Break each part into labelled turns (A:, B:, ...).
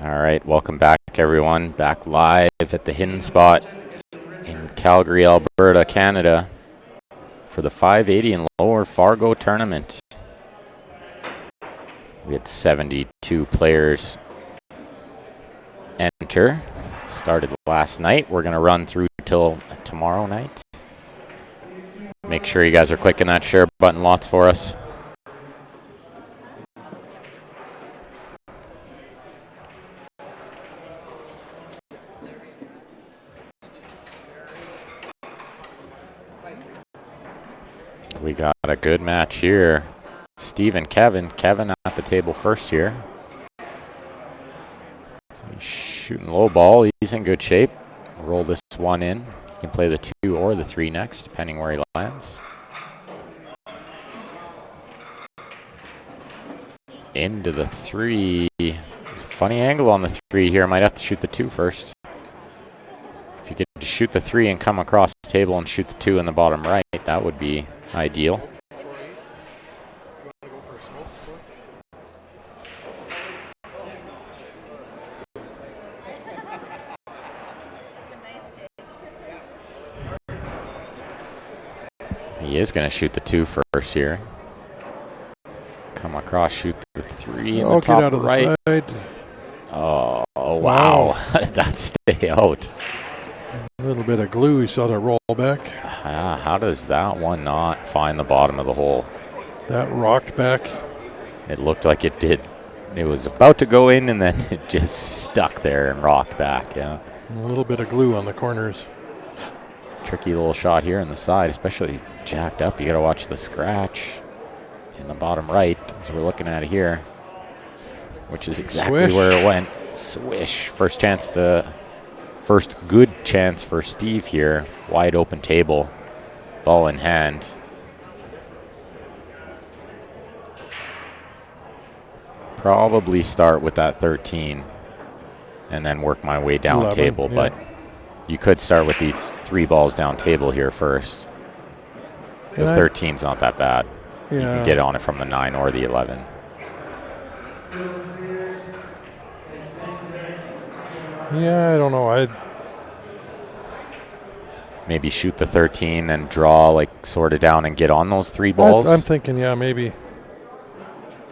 A: All right, welcome back, everyone. Back live at the Hidden Spot in Calgary, Alberta, Canada, for the 580 and lower Fargo tournament. We had 72 players enter. Started last night. We're going to run through till tomorrow night. Make sure you guys are clicking that share button lots for us. We got a good match here. Steve and Kevin. Kevin at the table first here. So he's shooting low ball. He's in good shape. Roll this one in. He can play the 2 or the 3 next, depending where he lands. Into the 3. Funny angle on the 3 here. Might have to shoot the 2 first. If you could shoot the 3 and come across the table and shoot the 2 in the bottom right, that would be ideal. He is going to shoot the 2 first here. Come across, shoot the 3 in the top
B: out of
A: right.
B: The side.
A: Oh, wow. How did that stay out?
B: A little bit of glue. You saw that roll back.
A: How does that one not find the bottom of the hole?
B: That rocked back.
A: It looked like it did. It was about to go in, and then it just stuck there and rocked back, yeah.
B: And a little bit of glue on the corners.
A: Tricky little shot here on the side, especially jacked up. You got to watch the scratch in the bottom right, as we're looking at it here, which is exactly
B: Swish.
A: where it went. Swish. First good chance for Steve here. Wide open table, ball in hand. Probably start with that 13 and then work my way down
B: 11,
A: table,
B: yeah.
A: but you could start with these 3 balls down table here first. The 13's not that bad.
B: Yeah.
A: You can get on it from the 9 or the 11.
B: Yeah, I don't know.
A: Maybe shoot the 13 and draw, like, sort of down and get on those 3 balls.
B: I'm thinking, yeah, maybe.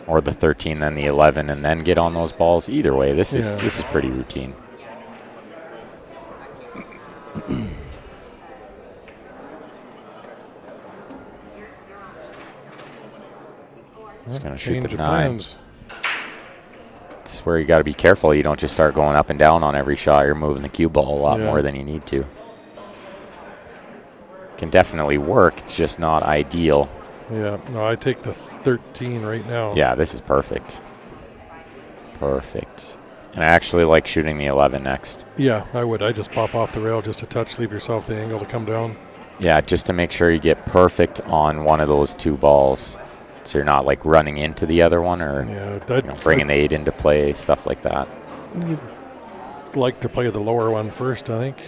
A: Or the 13, then the 11, and then get on those balls. Either way, this is pretty routine. He's going to shoot the 9.
B: Plans.
A: This is where you got to be careful. You don't just start going up and down on every shot. You're moving the cue ball a lot more than you need to. Can definitely work. It's just not ideal.
B: Yeah, no, I take the 13 right now.
A: Yeah, this is perfect. Perfect. And I actually like shooting the 11 next.
B: Yeah, I would. I just pop off the rail just a touch, leave yourself the angle to come down.
A: Yeah, just to make sure you get perfect on one of those 2 balls. So you're not like running into the other one or bringing the 8 into play, stuff like that.
B: You'd like to play the lower one first, I think.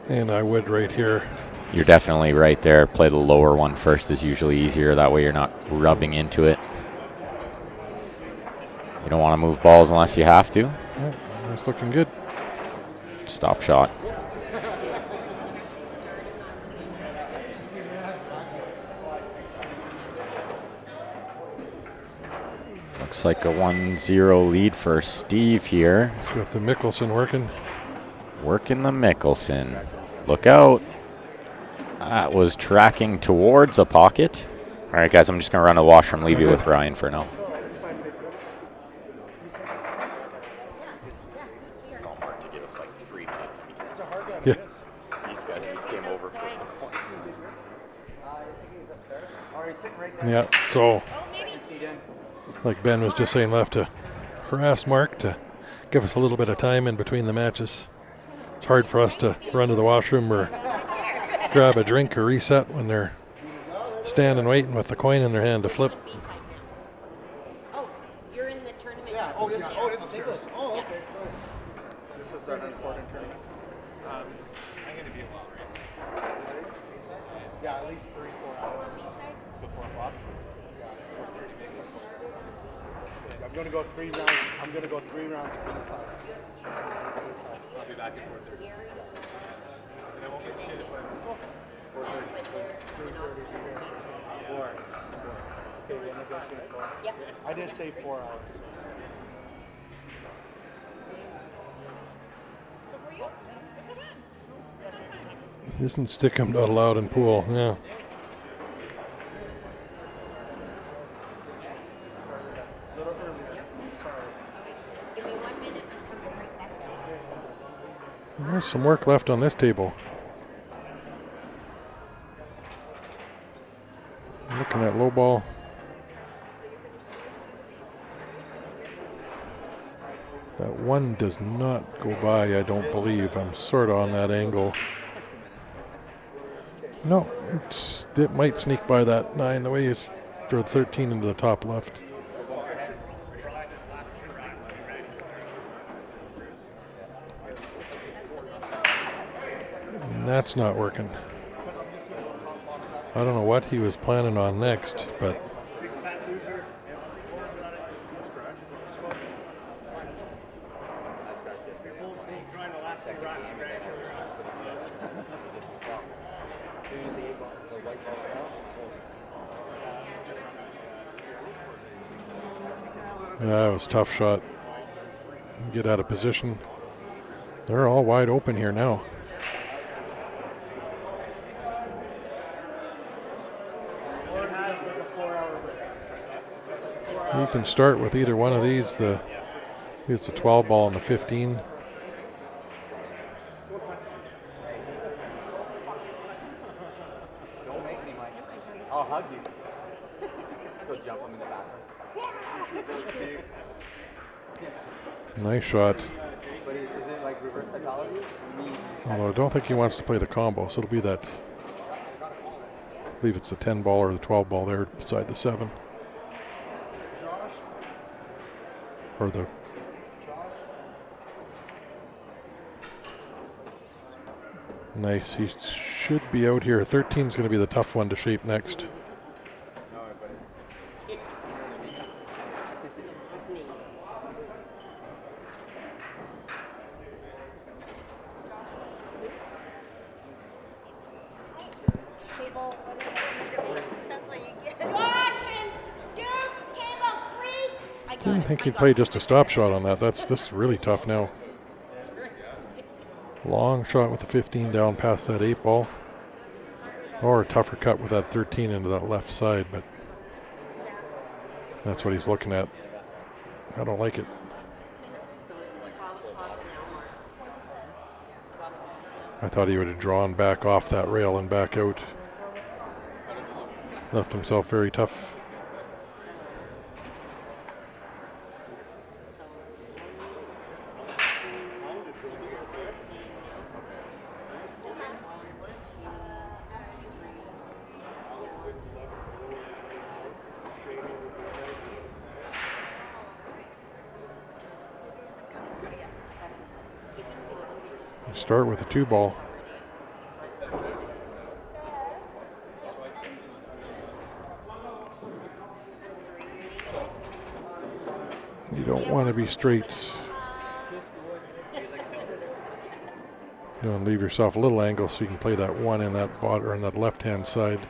B: And I would right here.
A: You're definitely right there. Play the lower one first is usually easier. That way you're not rubbing into it. You don't want to move balls unless you have to.
B: Yeah, that's looking good.
A: Stop shot. Looks like a 1-0 lead for Steve here.
B: Got the Mickelson working.
A: Working the Mickelson. Look out. That was tracking towards a pocket. All right, guys, I'm just going to run to the washroom, leave you with Ryan for now. It's all marked to give us like 3 minutes in between.
B: Yeah.
A: These guys just came over from the corner.
B: Yeah, so like Ben was just saying, we'll have to harass Mark to give us a little bit of time in between the matches. It's hard for us to run to the washroom or grab a drink or reset when they're standing waiting with the coin in their hand to flip.
C: Oh, you're in the tournament.
D: Yeah. Oh, this is Nicholas. Oh, okay. This is an important tournament.
E: I'm going to be a while, right?
D: Yeah, at least 3-4 hours.
E: So 4 o'clock?
D: I'm gonna go 3 rounds. I'm gonna go 3 rounds this side.
E: I'll be back at 4:30. And I won't get shit if I. 4.
D: Okay, we'll negotiate 4.
C: Yep.
D: I did say 4 hours.
B: Isn't Stickham not allowed in pool? Yeah.
C: Give me 1 minute. I'm coming right back down.
B: There's some work left on this table. Looking at low ball. That one does not go by, I don't believe. I'm sort of on that angle. No, it might sneak by that 9, the way it's or 13 into the top left. And that's not working. I don't know what he was planning on next, but that was a tough shot. Get out of position. They're all wide open here now. You can start with either one of these. It's a 12 ball and the 15.
E: Don't make me, Mike. I'll hug you. Go jump him in the bathroom.
B: Nice shot.
E: But is it like reverse psychology?
B: Although I don't think he wants to play the combo, so it'll be that. I believe it's the 10 ball or the 12 ball there beside the 7. Or the. Nice. He should be out here. 13 is going to be the tough one to shape next. I didn't think he'd play just a stop shot on that. This is really tough now. Long shot with the 15 down past that 8 ball. Or a tougher cut with that 13 into that left side, but that's what he's looking at. I don't like it. I thought he would have drawn back off that rail and back out. Left himself very tough. Start with a 2 ball. You don't want to be straight. You want to leave yourself a little angle so you can play that 1 in that bottom or in that left-hand side.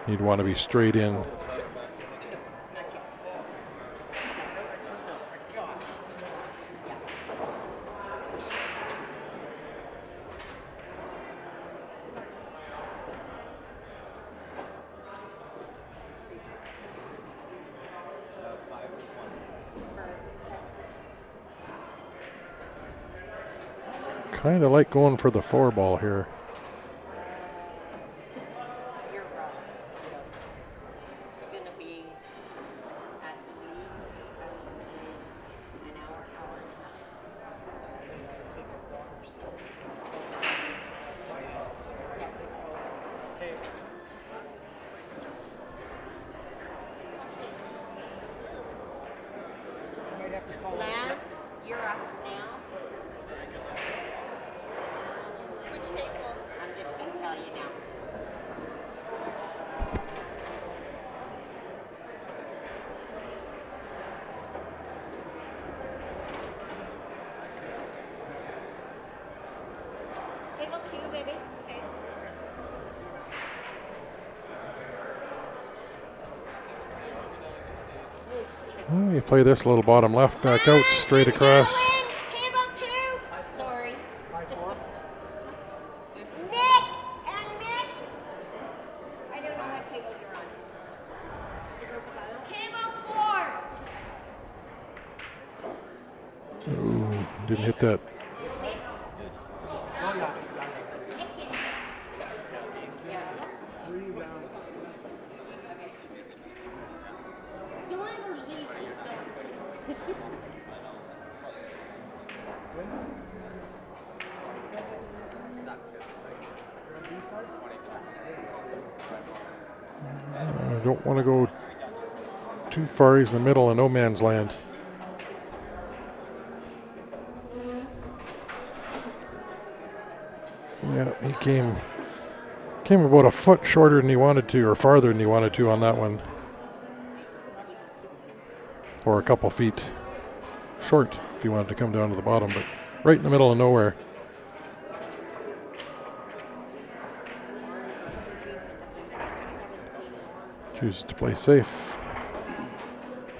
B: You'd want to be straight in. Kind of like going for the 4 ball here.
C: It's going to be at least, I would say, an hour, hour and a half. Lad, you're up now. Which table? I'm just going to tell you now.
B: play this little bottom left back out, straight across.
C: Table 2. Sorry.
D: High 4.
C: Nick and Nick. I don't know what table you're on. Table 4.
B: Ooh, didn't hit that.
D: Oh, yeah. Rebound.
C: Don't ever leave.
B: I don't want to go too far. He's in the middle of no man's land. Yeah, he came about a foot shorter than he wanted to, or farther than he wanted to on that one. Or a couple feet short if he wanted to come down to the bottom, but right in the middle of nowhere. Chooses to play safe.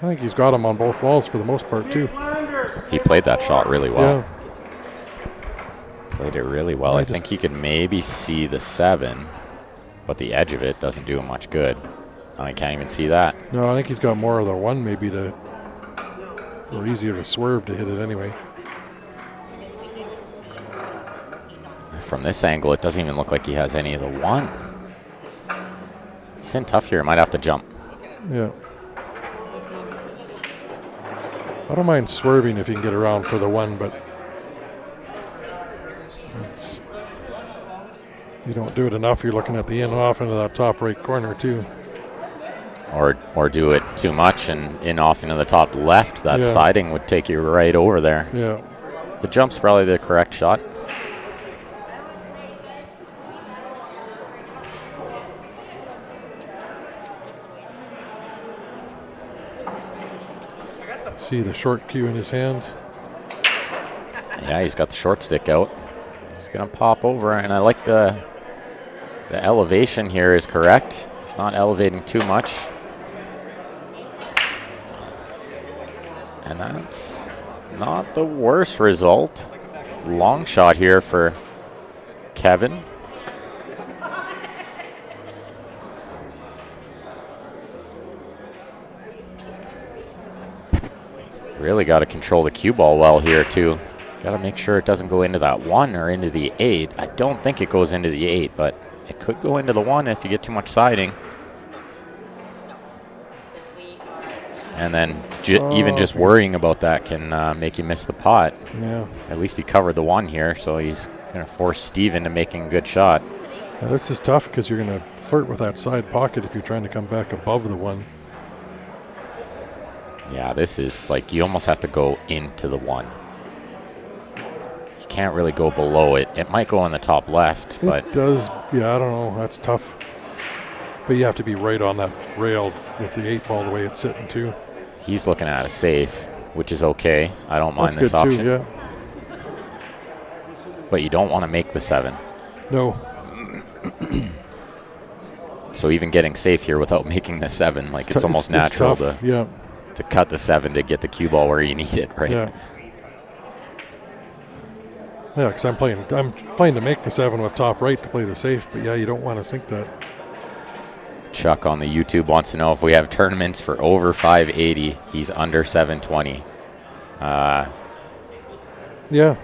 B: I think he's got him on both balls for the most part, too.
A: He played that shot really well.
B: Yeah.
A: Played it really well. I think he could maybe see the 7, but the edge of it doesn't do him much good. I can't even see that.
B: No, I think he's got more of the 1 maybe to, or easier to swerve to hit it anyway.
A: From this angle, it doesn't even look like he has any of the 1. He's in tough here. Might have to jump.
B: Yeah. I don't mind swerving if you can get around for the 1, but you don't do it enough. You're looking at the in off into that top right corner too.
A: Or do it too much and in off into the top left. That siding would take you right over there.
B: Yeah.
A: The jump's probably the correct shot.
B: See the short cue in his hand.
A: Yeah, he's got the short stick out. He's gonna pop over, and I like the elevation here is correct. It's not elevating too much. And that's not the worst result. Long shot here for Kevin. Really got to control the cue ball well here too. Got to make sure it doesn't go into that 1 or into the 8. I don't think it goes into the 8, but it could go into the 1 if you get too much siding. And then even just worrying about that can make you miss the pot.
B: Yeah.
A: At least he covered the 1 here, so he's going to force Steve into making a good shot.
B: Now this is tough because you're going to flirt with that side pocket if you're trying to come back above the 1.
A: Yeah, this is like you almost have to go into the 1. You can't really go below it. It might go on the top left, but
B: it does. Yeah, I don't know. That's tough. But you have to be right on that rail with the 8 ball the way it's sitting too.
A: He's looking at a safe, which is okay. I don't mind
B: That's
A: this
B: good
A: option.
B: too, yeah.
A: But you don't want to make the 7.
B: No.
A: So even getting safe here without making the 7, like it's almost natural
B: tough.
A: to cut the 7 to get the cue ball where you need it, right?
B: Yeah. Yeah, because I'm playing to make the 7 with top right to play the safe, but yeah, you don't want to sink that.
A: Chuck on the YouTube wants to know if we have tournaments for over 580. He's under 720.
B: Yeah,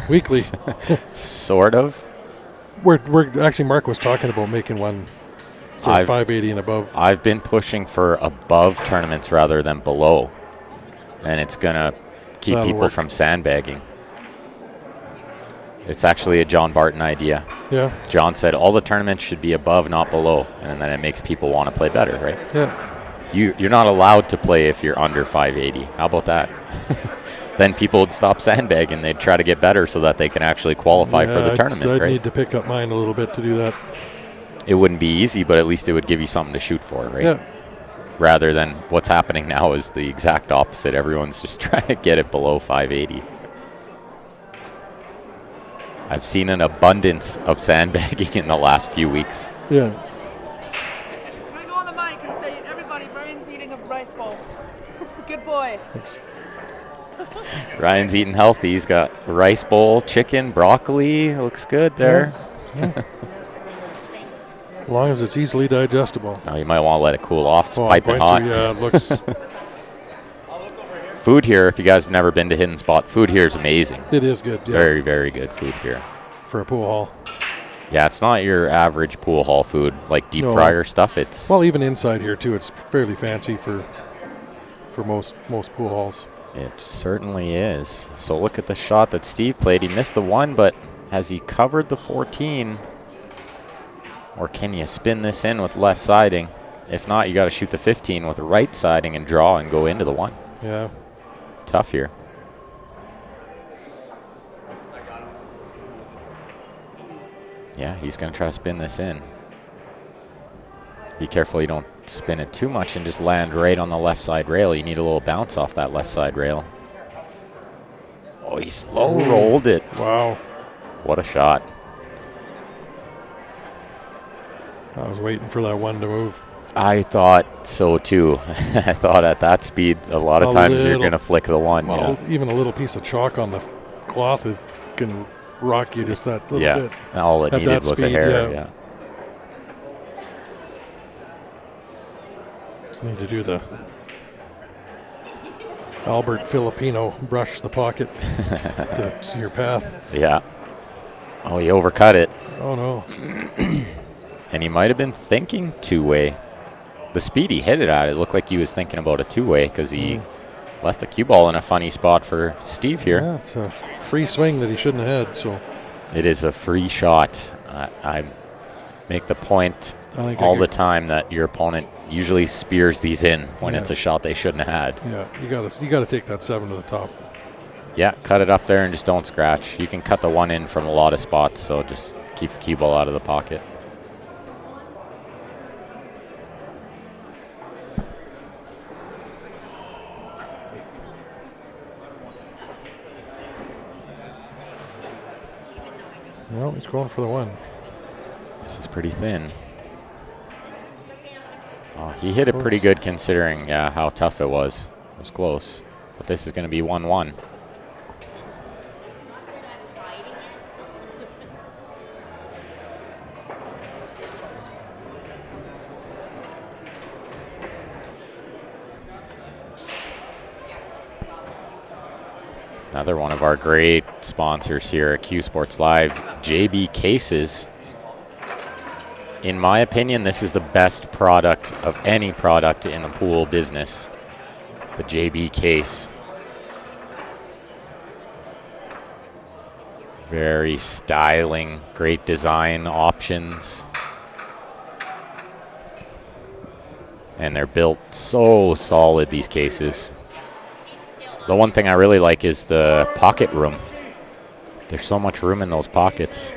B: weekly.
A: Sort of.
B: We're actually, Mark was talking about making one sort of 580 and above.
A: I've been pushing for above tournaments rather than below, and it's gonna keep people from sandbagging. It's actually a John Barton idea.
B: Yeah.
A: John said all the tournaments should be above, not below, and then it makes people want to play better, right?
B: Yeah.
A: You're not allowed to play if you're under 580. How about that? Then people would stop sandbagging. They'd try to get better so that they can actually qualify for the tournament,
B: I'd
A: right?
B: need to pick up mine a little bit to do that.
A: It wouldn't be easy, but at least it would give you something to shoot for, right?
B: Yeah.
A: Rather than what's happening now is the exact opposite. Everyone's just trying to get it below 580. I've seen an abundance of sandbagging in the last few weeks.
B: Yeah.
F: Can I go on the mic and say, everybody, Brian's eating a rice bowl. Good boy.
A: Ryan's eating healthy. He's got rice bowl, chicken, broccoli. Looks good there.
B: Yeah. As long as it's easily digestible.
A: Now you might want to let it cool off. It's
B: I'm
A: piping
B: going
A: hot.
B: to, yeah, it looks.
A: Food here, if you guys have never been to Hidden Spot, food here is amazing.
B: It is good. Yeah.
A: Very, very good food here.
B: For a pool hall.
A: Yeah, it's not your average pool hall food, like deep fryer stuff. It's
B: well, even inside here too, it's fairly fancy for most pool halls.
A: It certainly is. So look at the shot that Steve played. He missed the 1, but has he covered the 14? Or can you spin this in with left siding? If not, you got to shoot the 15 with the right siding and draw and go into the 1.
B: Yeah.
A: Tough here. Yeah, he's going to try to spin this in. Be careful you don't spin it too much and just land right on the left side rail. You need a little bounce off that left side rail. Oh, he slow rolled it.
B: Wow.
A: What a shot.
B: I was waiting for that 1 to move.
A: I thought so too. I thought at that speed, a lot of times you're going to flick the 1.
B: Well, even a little piece of chalk on the cloth can rock you just that little bit.
A: All it
B: At
A: needed
B: that
A: was
B: speed,
A: a hair. Yeah.
B: Just need to do the Albert Filipino brush the pocket to your path.
A: Yeah. Oh, he overcut it.
B: Oh, no.
A: And he might have been thinking two-way. The speed he hit it at, it looked like he was thinking about a two-way because he left the cue ball in a funny spot for Steve here.
B: Yeah, it's a free swing that he shouldn't have had. So
A: it is a free shot. I make the point all the time that your opponent usually spears these in when it's a shot they shouldn't have had.
B: Yeah, you got to take that 7 to the top.
A: Yeah, cut it up there and just don't scratch. You can cut the 1 in from a lot of spots, so just keep the cue ball out of the pocket.
B: Well, he's going for the 1.
A: This is pretty thin. Oh, he hit it pretty good considering how tough it was. It was close. But this is going to be 1-1. Another one of our great sponsors here at Q Sports Live, JB Cases. In my opinion, this is the best product of any product in the pool business, the JB case. Very styling, great design options. And they're built so solid, these cases. The one thing I really like is the pocket room. There's so much room in those pockets.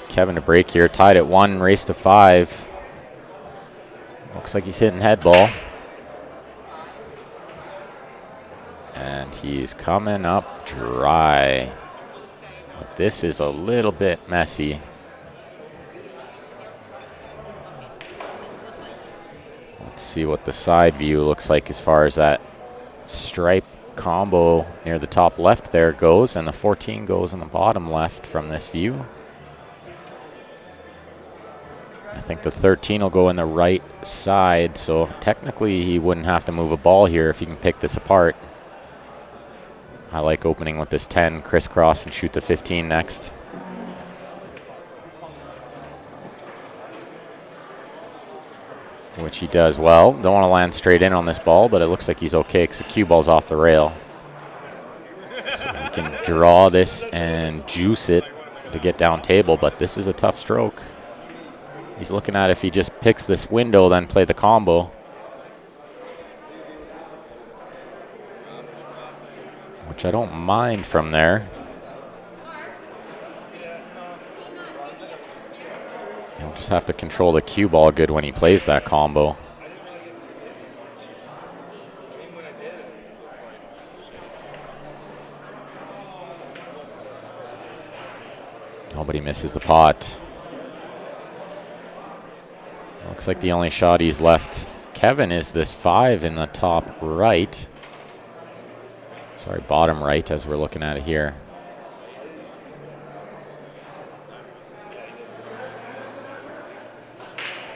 A: Kevin to break here, tied at 1, race to 5. Looks like he's hitting head ball. And he's coming up dry. But this is a little bit messy. Let's see what the side view looks like as far as that stripe combo near the top left there goes, and the 14 goes on the bottom left from this view. I think the 13 will go in the right side, so technically he wouldn't have to move a ball here if he can pick this apart. I like opening with this 10, crisscross, and shoot the 15 next. Which he does well. Don't want to land straight in on this ball, but it looks like he's okay because the cue ball's off the rail. So he can draw this and juice it to get down table, but this is a tough stroke. He's looking at if he just picks this window, then play the combo. Which I don't mind from there. He'll just have to control the cue ball good when he plays that combo. Nobody misses the pot. Looks like the only shot he's left, Kevin, is this 5 in the top right. Sorry, bottom right as we're looking at it here.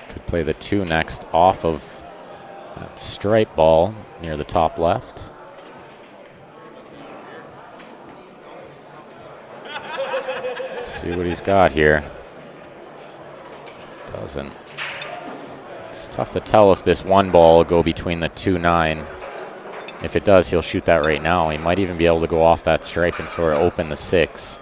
A: Could play the 2 next off of that stripe ball near the top left. See what he's got here. Doesn't. It's tough to tell if this 1 ball will go between the 2-9. If it does, he'll shoot that right now. He might even be able to go off that stripe and sort of open the 6.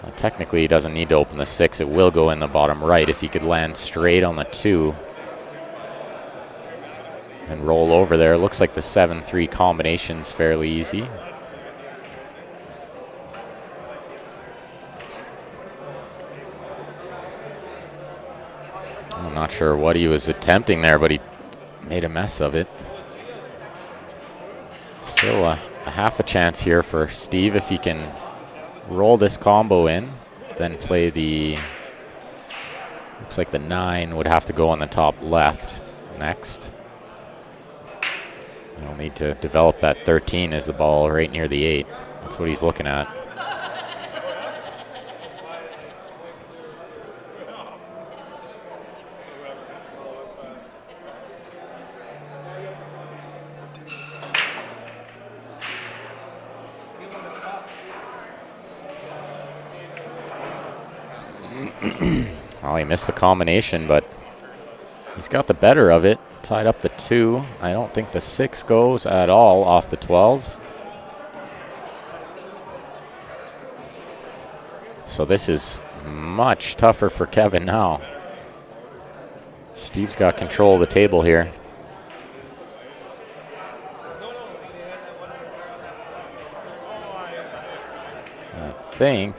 A: Well, technically, he doesn't need to open the 6. It will go in the bottom right if he could land straight on the 2 and roll over there. Looks like the 7-3 combination's fairly easy. I'm not sure what he was attempting there, but he made a mess of it. Still a half a chance here for Steve if he can roll this combo in, then play the, looks like the 9 would have to go on the top left next. He'll need to develop that 13 as the ball right near the 8. That's what he's looking at. Oh, he missed the combination, but he's got the better of it. Tied up the 2. I don't think the 6 goes at all off the 12. So this is much tougher for Kevin now. Steve's got control of the table here. I think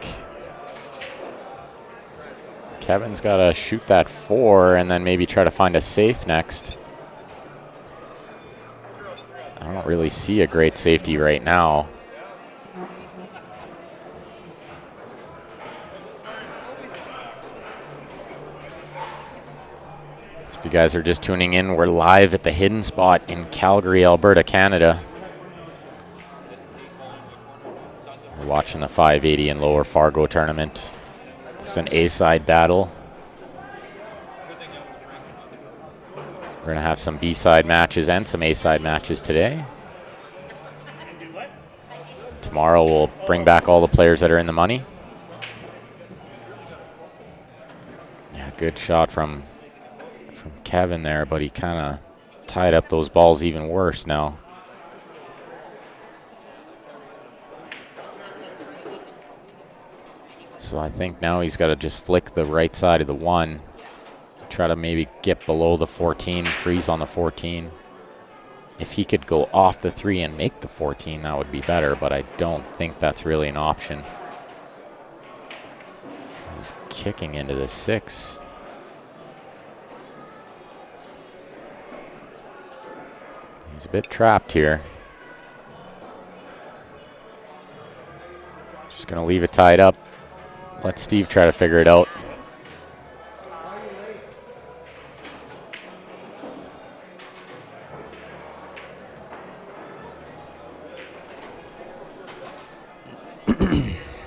A: Kevin's got to shoot that 4 and then maybe try to find a safe next. I don't really see a great safety right now. So if you guys are just tuning in, we're live at the Hidden Spot in Calgary, Alberta, Canada. We're watching the 580 and lower Fargo tournament. It's an A-side battle. We're going to have some B-side matches and some A-side matches today. Tomorrow we'll bring back all the players that are in the money. Yeah, good shot from Kevin there, but he kind of tied up those balls even worse now. So I think now he's got to just flick the right side of the 1. Try to maybe get below the 14, freeze on the 14. If he could go off the 3 and make the 14, that would be better, but I don't think that's really an option. He's kicking into the 6. He's a bit trapped here. Just going to leave it tied up. Let Steve try to figure it out.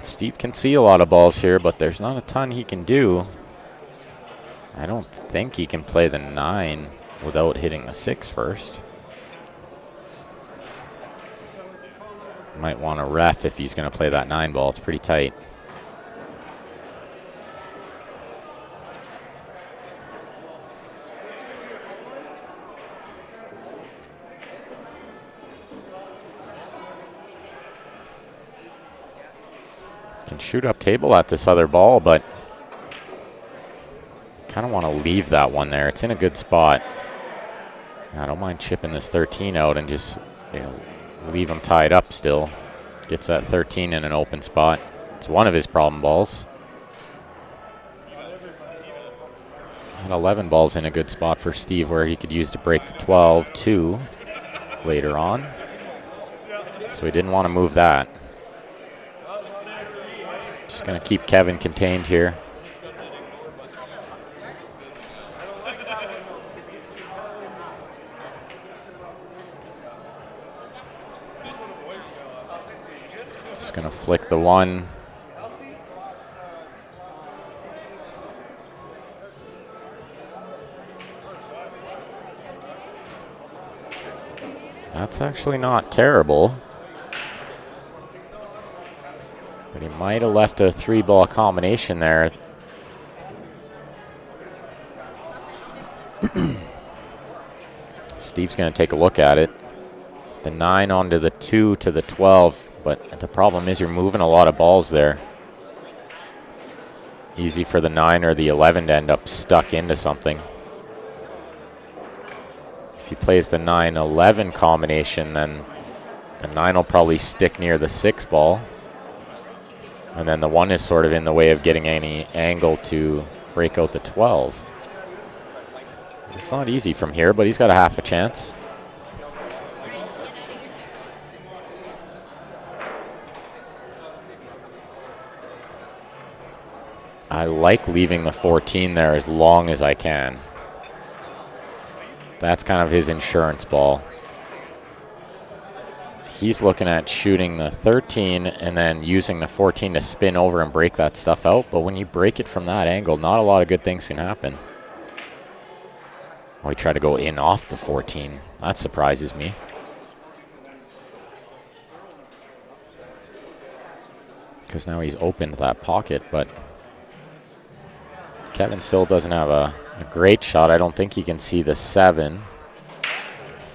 A: Steve can see a lot of balls here, but there's not a ton he can do. I don't think he can play the 9 without hitting the 6 first. Might want to ref if he's going to play that 9 ball. It's pretty tight. Can shoot up table at this other ball, but kind of want to leave that one there. It's in a good spot. I don't mind chipping this 13 out and just, you know, leave him tied up still. Gets that 13 in an open spot. It's one of his problem balls. And 11 balls in a good spot for Steve where he could use to break the 12 too later on. So he didn't want to move that. Gonna keep Kevin contained here. Just gonna flick the 1. That's actually not terrible. But he might have left a 3-ball combination there. Steve's going to take a look at it. The 9 onto the 2 to the 12, but the problem is you're moving a lot of balls there. Easy for the 9 or the 11 to end up stuck into something. If he plays the 9-11 combination, then the 9 will probably stick near the 6 ball. And then the 1 is sort of in the way of getting any angle to break out the 12. It's not easy from here, but he's got a half a chance. I like leaving the 14 there as long as I can. That's kind of his insurance ball. He's looking at shooting the 13 and then using the 14 to spin over and break that stuff out. But when you break it from that angle, not a lot of good things can happen. Oh, he tried to go in off the 14. That surprises me. Because now he's opened that pocket, but Kevin still doesn't have a great shot. I don't think he can see the 7.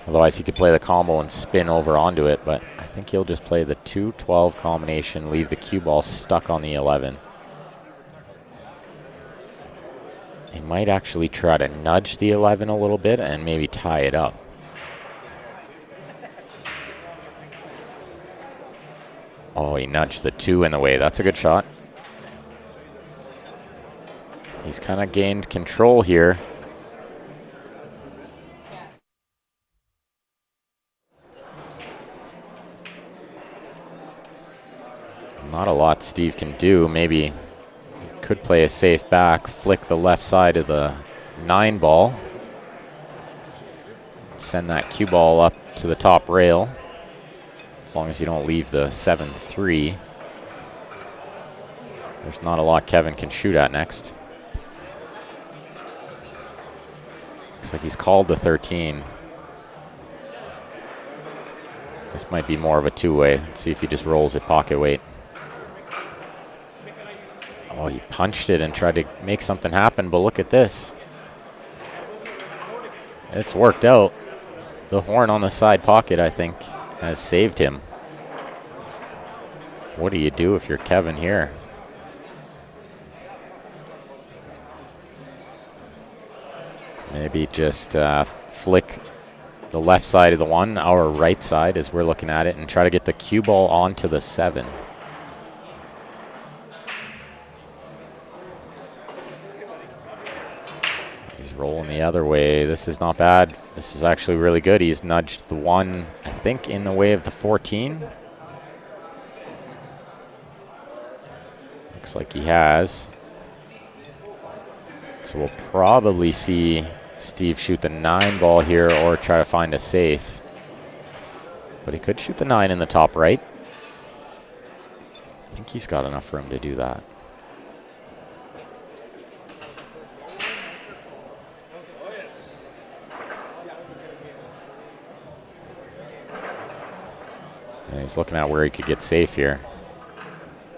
A: Otherwise, he could play the combo and spin over onto it, but I think he'll just play the 2-12 combination, leave the cue ball stuck on the 11. He might actually try to nudge the 11 a little bit and maybe tie it up. Oh, he nudged the 2 in the way. That's a good shot. He's kind of gained control here. Not a lot Steve can do. Maybe could play a safe back, flick the left side of the 9 ball. Send that cue ball up to the top rail. As long as you don't leave the 7-3. There's not a lot Kevin can shoot at next. Looks like he's called the 13. This might be more of a 2-way. Let's see if he just rolls it pocket weight. Oh, he punched it and tried to make something happen, but look at this. It's worked out. The horn on the side pocket, I think, has saved him. What do you do if you're Kevin here? Maybe just flick the left side of the 1, our right side as we're looking at it, and try to get the cue ball onto the 7. He's rolling the other way. This is not bad. This is actually really good. He's nudged the 1, I think, in the way of the 14. Looks like he has. So we'll probably see Steve shoot the 9 ball here or try to find a safe. But he could shoot the 9 in the top right. I think he's got enough room to do that. And he's looking at where he could get safe here.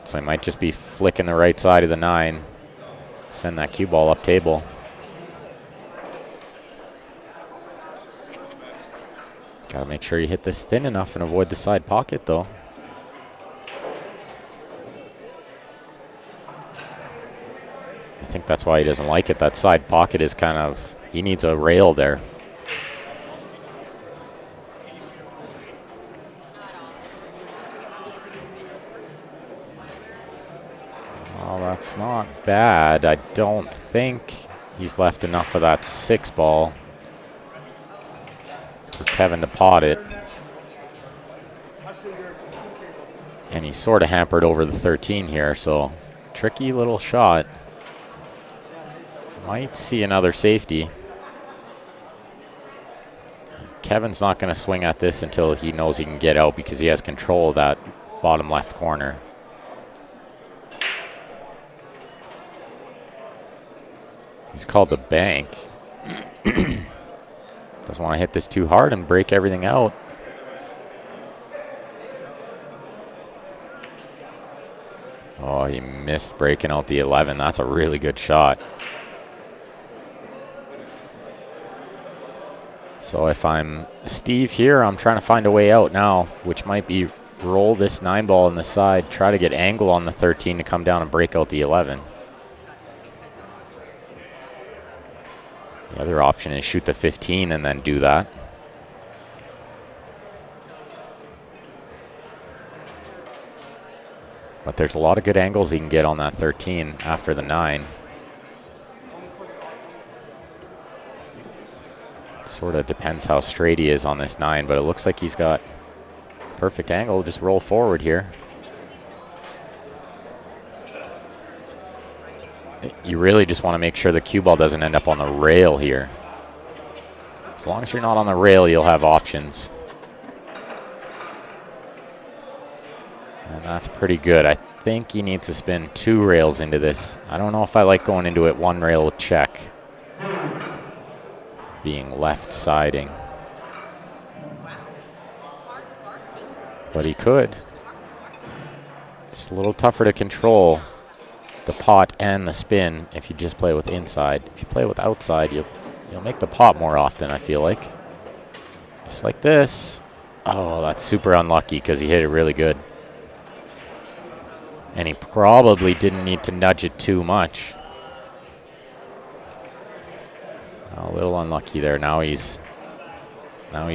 A: So he might just be flicking the right side of the 9. Send that cue ball up table. Got to make sure you hit this thin enough and avoid the side pocket, though. I think that's why he doesn't like it. That side pocket is kind of, he needs a rail there. Well, that's not bad. I don't think he's left enough of that 6 ball for Kevin to pot it. And he's sort of hampered over the 13 here, so tricky little shot. Might see another safety. Kevin's not going to swing at this until he knows he can get out because he has control of that bottom left corner. He's called the bank. Doesn't want to hit this too hard and break everything out. Oh, he missed breaking out the 11. That's a really good shot. So if I'm Steve here, I'm trying to find a way out now, which might be roll this 9 ball on the side, try to get angle on the 13 to come down and break out the 11. The other option is shoot the 15 and then do that. But there's a lot of good angles he can get on that 13 after the 9. Sort of depends how straight he is on this 9, but it looks like he's got perfect angle. Just roll forward here. You really just want to make sure the cue ball doesn't end up on the rail here. As long as you're not on the rail, you'll have options. And that's pretty good. I think he needs to spin 2 rails into this. I don't know if I like going into it 1 rail with check. Being left siding. But he could. Just a little tougher to control the pot and the spin if you just play with inside. If you play with outside, you'll make the pot more often, I feel like. Just like this. Oh, that's super unlucky because he hit it really good. And he probably didn't need to nudge it too much. A little unlucky there. Now he's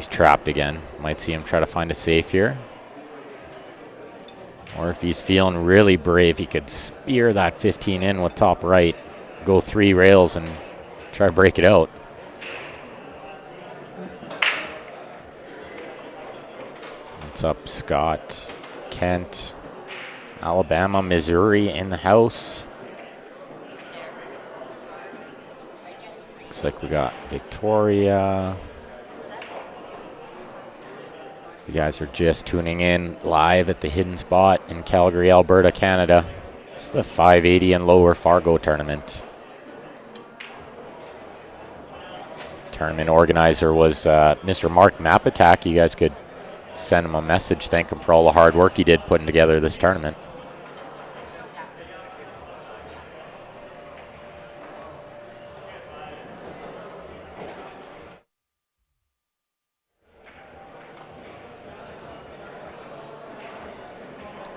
A: trapped again. Might see him try to find a safe here. Or if he's feeling really brave, he could spear that 15 in with top right, go 3 rails and try to break it out. What's up, Scott? Kent, Alabama, Missouri in the house. Looks like we got Victoria. If you guys are just tuning in live at the Hidden Spot in Calgary, Alberta, Canada, it's the 580 and lower Fargo tournament. Tournament organizer was Mr. Mark Mapatak. You guys could send him a message, thank him for all the hard work he did putting together this tournament.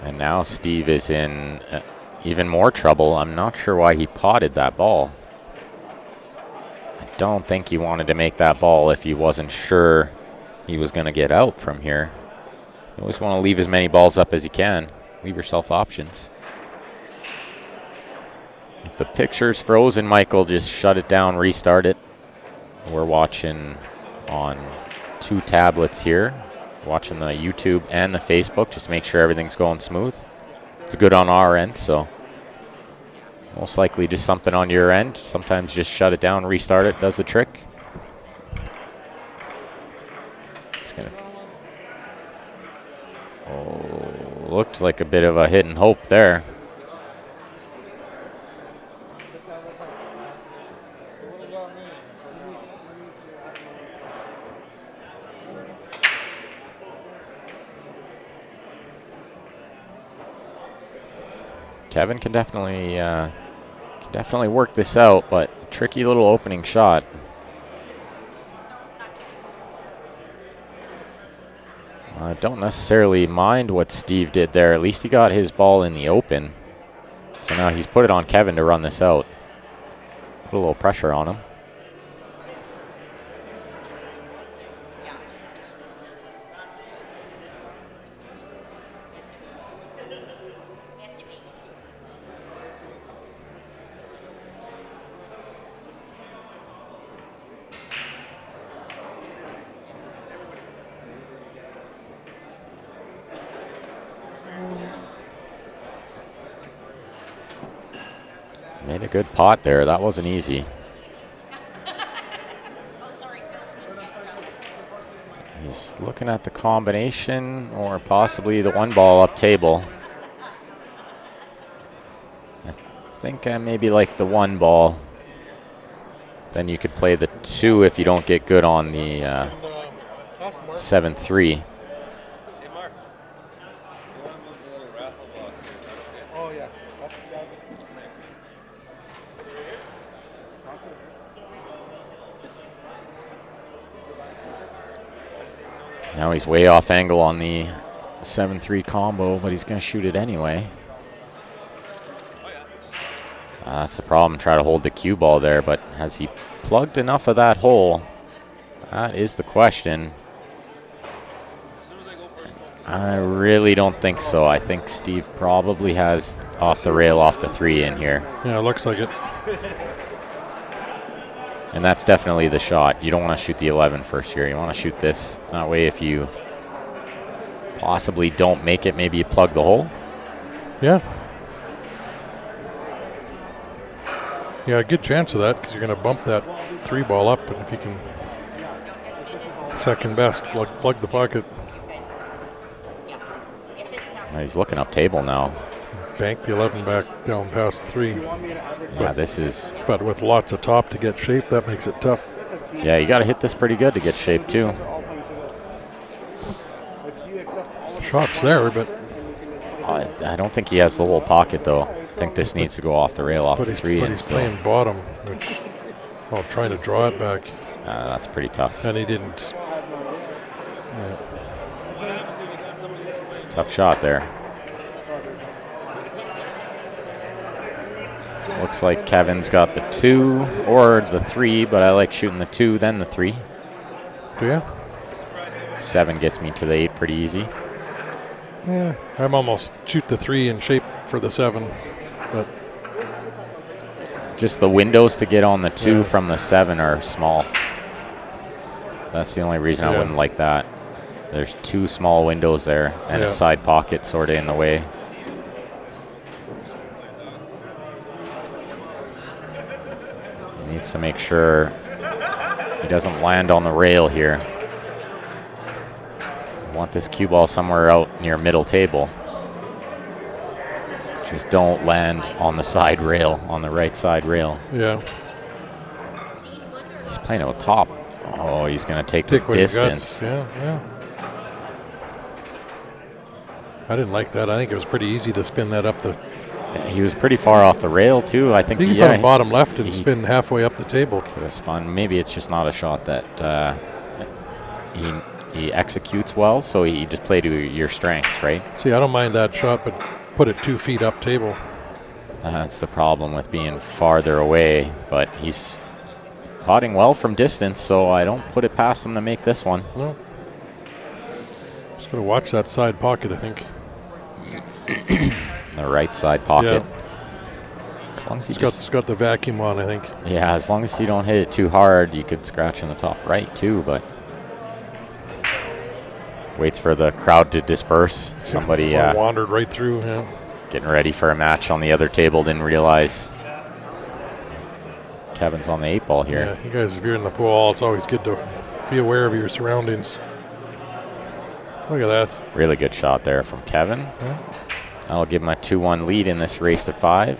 A: And now Steve is in even more trouble. I'm not sure why he potted that ball. I don't think he wanted to make that ball if he wasn't sure he was going to get out from here. You always want to leave as many balls up as you can. Leave yourself options. If the picture's frozen, Michael, just shut it down, restart it. We're watching on 2 tablets here. Watching the YouTube and the Facebook, just make sure everything's going smooth. It's good on our end, so most likely just something on your end. Sometimes just shut it down, restart it, does the trick. It's gonna. Oh, looked like a bit of a hit and hope there. Kevin can definitely work this out, but tricky little opening shot. I don't necessarily mind what Steve did there. At least he got his ball in the open. So now he's put it on Kevin to run this out. Put a little pressure on him. Made a good pot there. That wasn't easy. He's looking at the combination or possibly the one ball up table. I think I maybe like the one ball. Then you could play the 2 if you don't get good on the 7-3.
D: Oh, yeah.
A: Now he's way off angle on the 7-3 combo, but he's going to shoot it anyway. That's the problem. Try to hold the cue ball there, but has he plugged enough of that hole? That is the question. I really don't think so. I think Steve probably has off the rail, off the 3 in here.
B: Yeah, it looks like it.
A: And that's definitely the shot. You don't want to shoot the 11 first here. You want to shoot this. That way, if you possibly don't make it, maybe you plug the hole.
B: Yeah. Yeah, a good chance of that because you're going to bump that 3 ball up, and if you can second best, plug the pocket.
A: He's looking up table now.
B: Bank the 11 back down past 3.
A: Yeah, this is...
B: But with lots of top to get shape, that makes it tough.
A: Yeah, you got to hit this pretty good to get shape too.
B: Shot's there, but...
A: I don't think he has the whole pocket though. I think this needs to go off the rail, off the 3.
B: But he's playing bottom, which... Well, trying to draw it back.
A: That's pretty tough.
B: And he didn't. Yeah.
A: Tough shot there. Looks like Kevin's got the 2 or the 3, but I like shooting the 2, then the 3.
B: Yeah.
A: 7 gets me to the 8 pretty easy.
B: Yeah, I'm almost shoot the 3 and shape for the 7, but
A: just the windows to get on the 2 from the 7 are small. That's the only reason I wouldn't like that. There's 2 small windows there and a side pocket sort of in the way. He needs to make sure he doesn't land on the rail here. I want this cue ball somewhere out near middle table. Just don't land on the side rail, on the right side rail.
B: Yeah.
A: He's playing it with top. Oh, he's going to take the distance.
B: Yeah. I didn't like that. I think it was pretty easy to spin that up the...
A: He was pretty far off the rail, too. I think
B: he put him bottom left and spin halfway up the table.
A: Could have spun. Maybe it's just not a shot that he executes well, so he just played to your strengths, right?
B: See, I don't mind that shot, but put it 2 feet up table.
A: That's the problem with being farther away, but he's potting well from distance, so I don't put it past him to make this one.
B: No. Just got to watch that side pocket, I think.
A: The right side pocket.
B: Yeah.
A: As long as
B: it's got the vacuum on, I think.
A: Yeah, as long as you don't hit it too hard, you could scratch in the top right too, but waits for the crowd to disperse. Somebody
B: wandered right through,
A: getting ready for a match on the other table, didn't realize Kevin's on the 8 ball here.
B: Yeah, you guys, if you're in the pool, it's always good to be aware of your surroundings. Look at that.
A: Really good shot there from Kevin.
B: Yeah.
A: That'll give him a 2-1 lead in this race to 5.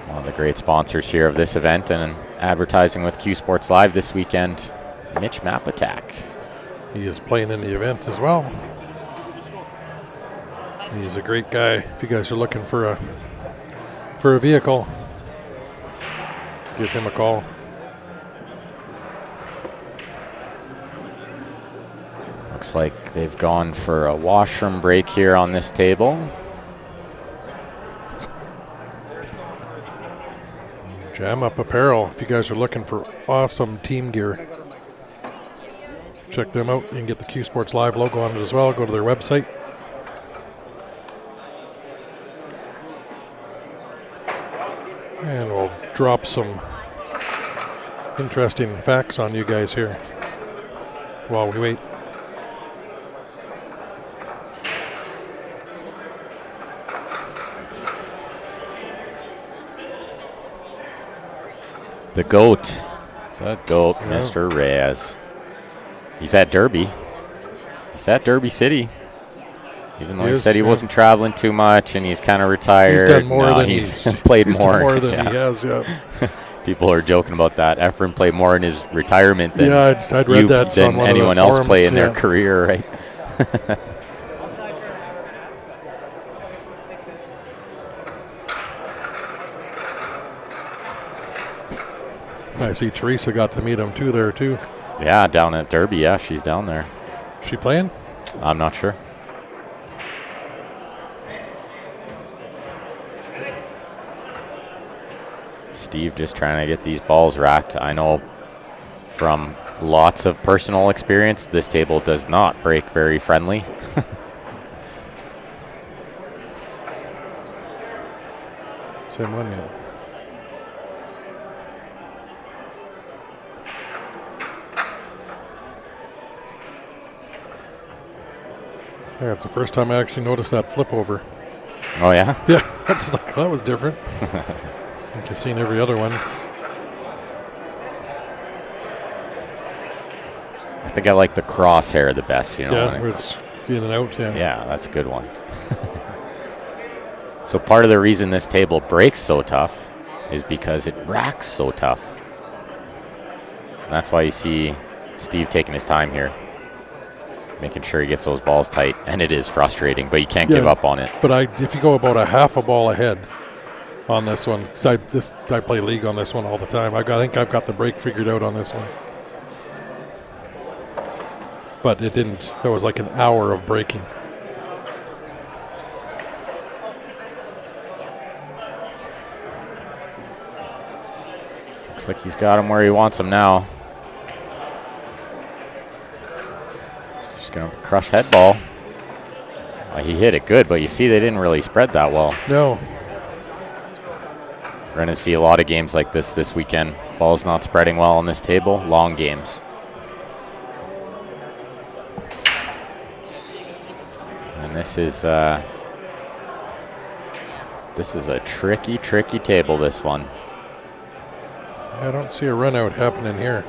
A: One of the great sponsors here of this event and advertising with Q Sports Live this weekend, Mitch Mapatak.
B: He is playing in the event as well. He's a great guy. If you guys are looking for a vehicle, give him a call.
A: Looks like they've gone for a washroom break here on this table.
B: Jam Up Apparel, if you guys are looking for awesome team gear, check them out. You can get the Q Sports Live logo on it as well. Go to their website. And we'll drop some interesting facts on you guys here while we wait.
A: The GOAT. The GOAT,
B: Yeah.
A: Mr. Reyes. He's at Derby. He's at Derby City. Even though he said he wasn't traveling too much and he's kind of retired.
B: He's done more than
A: he's
B: he's
A: played
B: he's
A: more.
B: Done more than
A: Yeah.
B: he has, yeah.
A: People are joking about that. Efren played more in his retirement than,
B: I'd read that
A: than
B: on one
A: anyone
B: of the
A: else
B: forums,
A: play in their
B: yeah.
A: career, right?
B: I see Teresa got to meet him too there too.
A: Yeah, down at Derby. Yeah, she's down there.
B: Is she playing?
A: I'm not sure. Steve just trying to get these balls racked. I know from lots of personal experience, this table does not break very friendly.
B: Same one, yeah. Yeah, it's the first time I actually noticed that flip over.
A: Oh, yeah?
B: Yeah, that's like, that was different. I think I've seen every other one.
A: I think I like the crosshair the best, you know.
B: Yeah, where it's in and out, yeah.
A: Yeah, that's a good one. So part of the reason this table breaks so tough is because it racks so tough. And that's why you see Steve taking his time here, making sure he gets those balls tight. And it is frustrating, but you can't give up on it.
B: But if you go about a half a ball ahead on this one, 'cause I play league on this one all the time. I think I've got the break figured out on this one. But it didn't. That was like an hour of breaking.
A: Looks like he's got him where he wants him now. He's just going to crush head ball. He hit it good, but you see they didn't really spread that well.
B: No.
A: We're going to see a lot of games like this weekend. Ball's not spreading well on this table. Long games. And this is a tricky table, this one.
B: I don't see a run out happening here.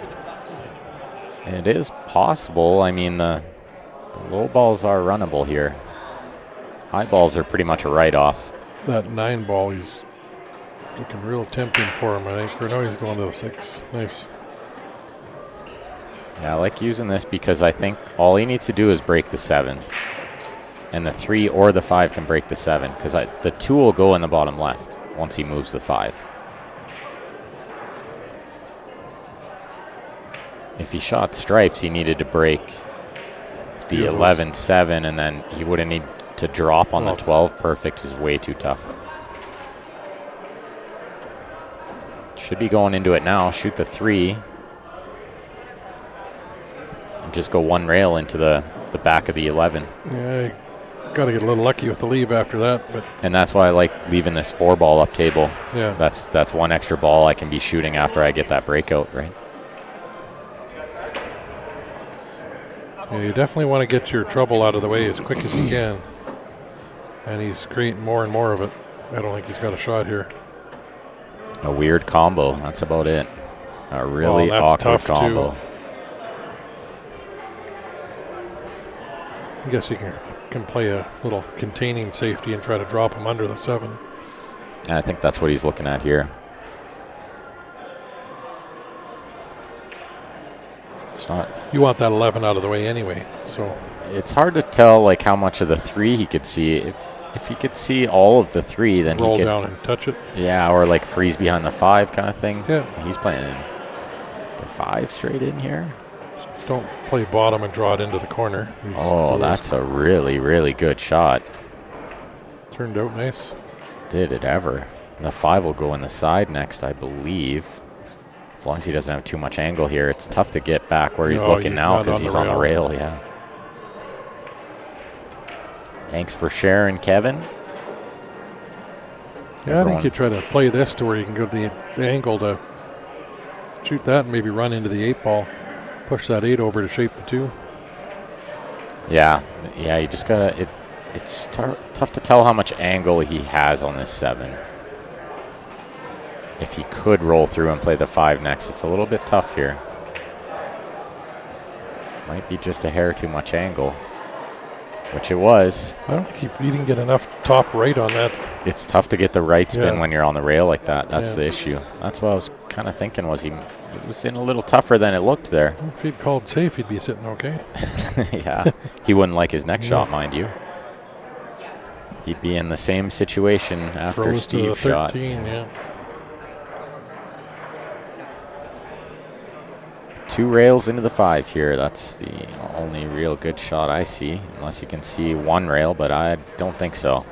A: It is possible. I mean, the low balls are runnable here. High balls are pretty much a write-off.
B: That 9 ball, he's looking real tempting for him, I think. For now, he's going to the 6. Nice.
A: Yeah, I like using this because I think all he needs to do is break the 7. And the 3 or the 5 can break the 7 because the 2 will go in the bottom left once he moves the 5. If he shot stripes, he needed to break the 11-7, and then he wouldn't need to drop on the 12. Perfect is way too tough. Should be going into it now. Shoot the 3. And just go one rail into the back of the 11.
B: Yeah, got to get a little lucky with the leave after that.
A: And that's why I like leaving this 4 ball up table.
B: Yeah.
A: That's one extra ball I can be shooting after I get that breakout, right?
B: Yeah, you definitely want to get your trouble out of the way as quick as you can. And he's creating more and more of it. I don't think he's got a shot here.
A: A weird combo. That's about it. A really awkward combo.
B: Too. I guess you can play a little containing safety and try to drop him under the 7.
A: And I think that's what he's looking at here. It's not.
B: You want that 11 out of the way anyway, so.
A: It's hard to tell like how much of the 3 he could see. If he could see all of the 3, then
B: roll
A: he could
B: down and touch it.
A: Yeah, or like freeze behind the 5 kind of thing.
B: Yeah.
A: He's playing the 5 straight in here.
B: Don't play bottom and draw it into the corner.
A: Oh, that's a really, really good shot.
B: Turned out nice.
A: Did it ever. And the 5 will go in the side next, I believe. As long as he doesn't have too much angle here. It's tough to get back where he's looking now because he's on the rail, yeah. Thanks for sharing, Kevin.
B: Yeah, I think you try to play this to where you can go the angle to shoot that and maybe run into the 8 ball. Push that 8 over to shape the 2.
A: Yeah, you just gotta. It's tough to tell how much angle he has on this 7. if he could roll through and play the 5 next. It's a little bit tough here. Might be just a hair too much angle, which it was.
B: I don't think he didn't get enough top right on that.
A: It's tough to get the right spin when you're on the rail like that. That's
B: Yeah.
A: the issue. That's what I was kind of thinking was it was in a little tougher than it looked there.
B: If he'd called safe, he'd be sitting okay.
A: Yeah, he wouldn't like his next shot, mind you. He'd be in the same situation after
B: Froze to the
A: Steve's shot.
B: 13, yeah.
A: 2 rails into the 5 here. That's the only real good shot I see, unless you can see 1 rail, but I don't think so.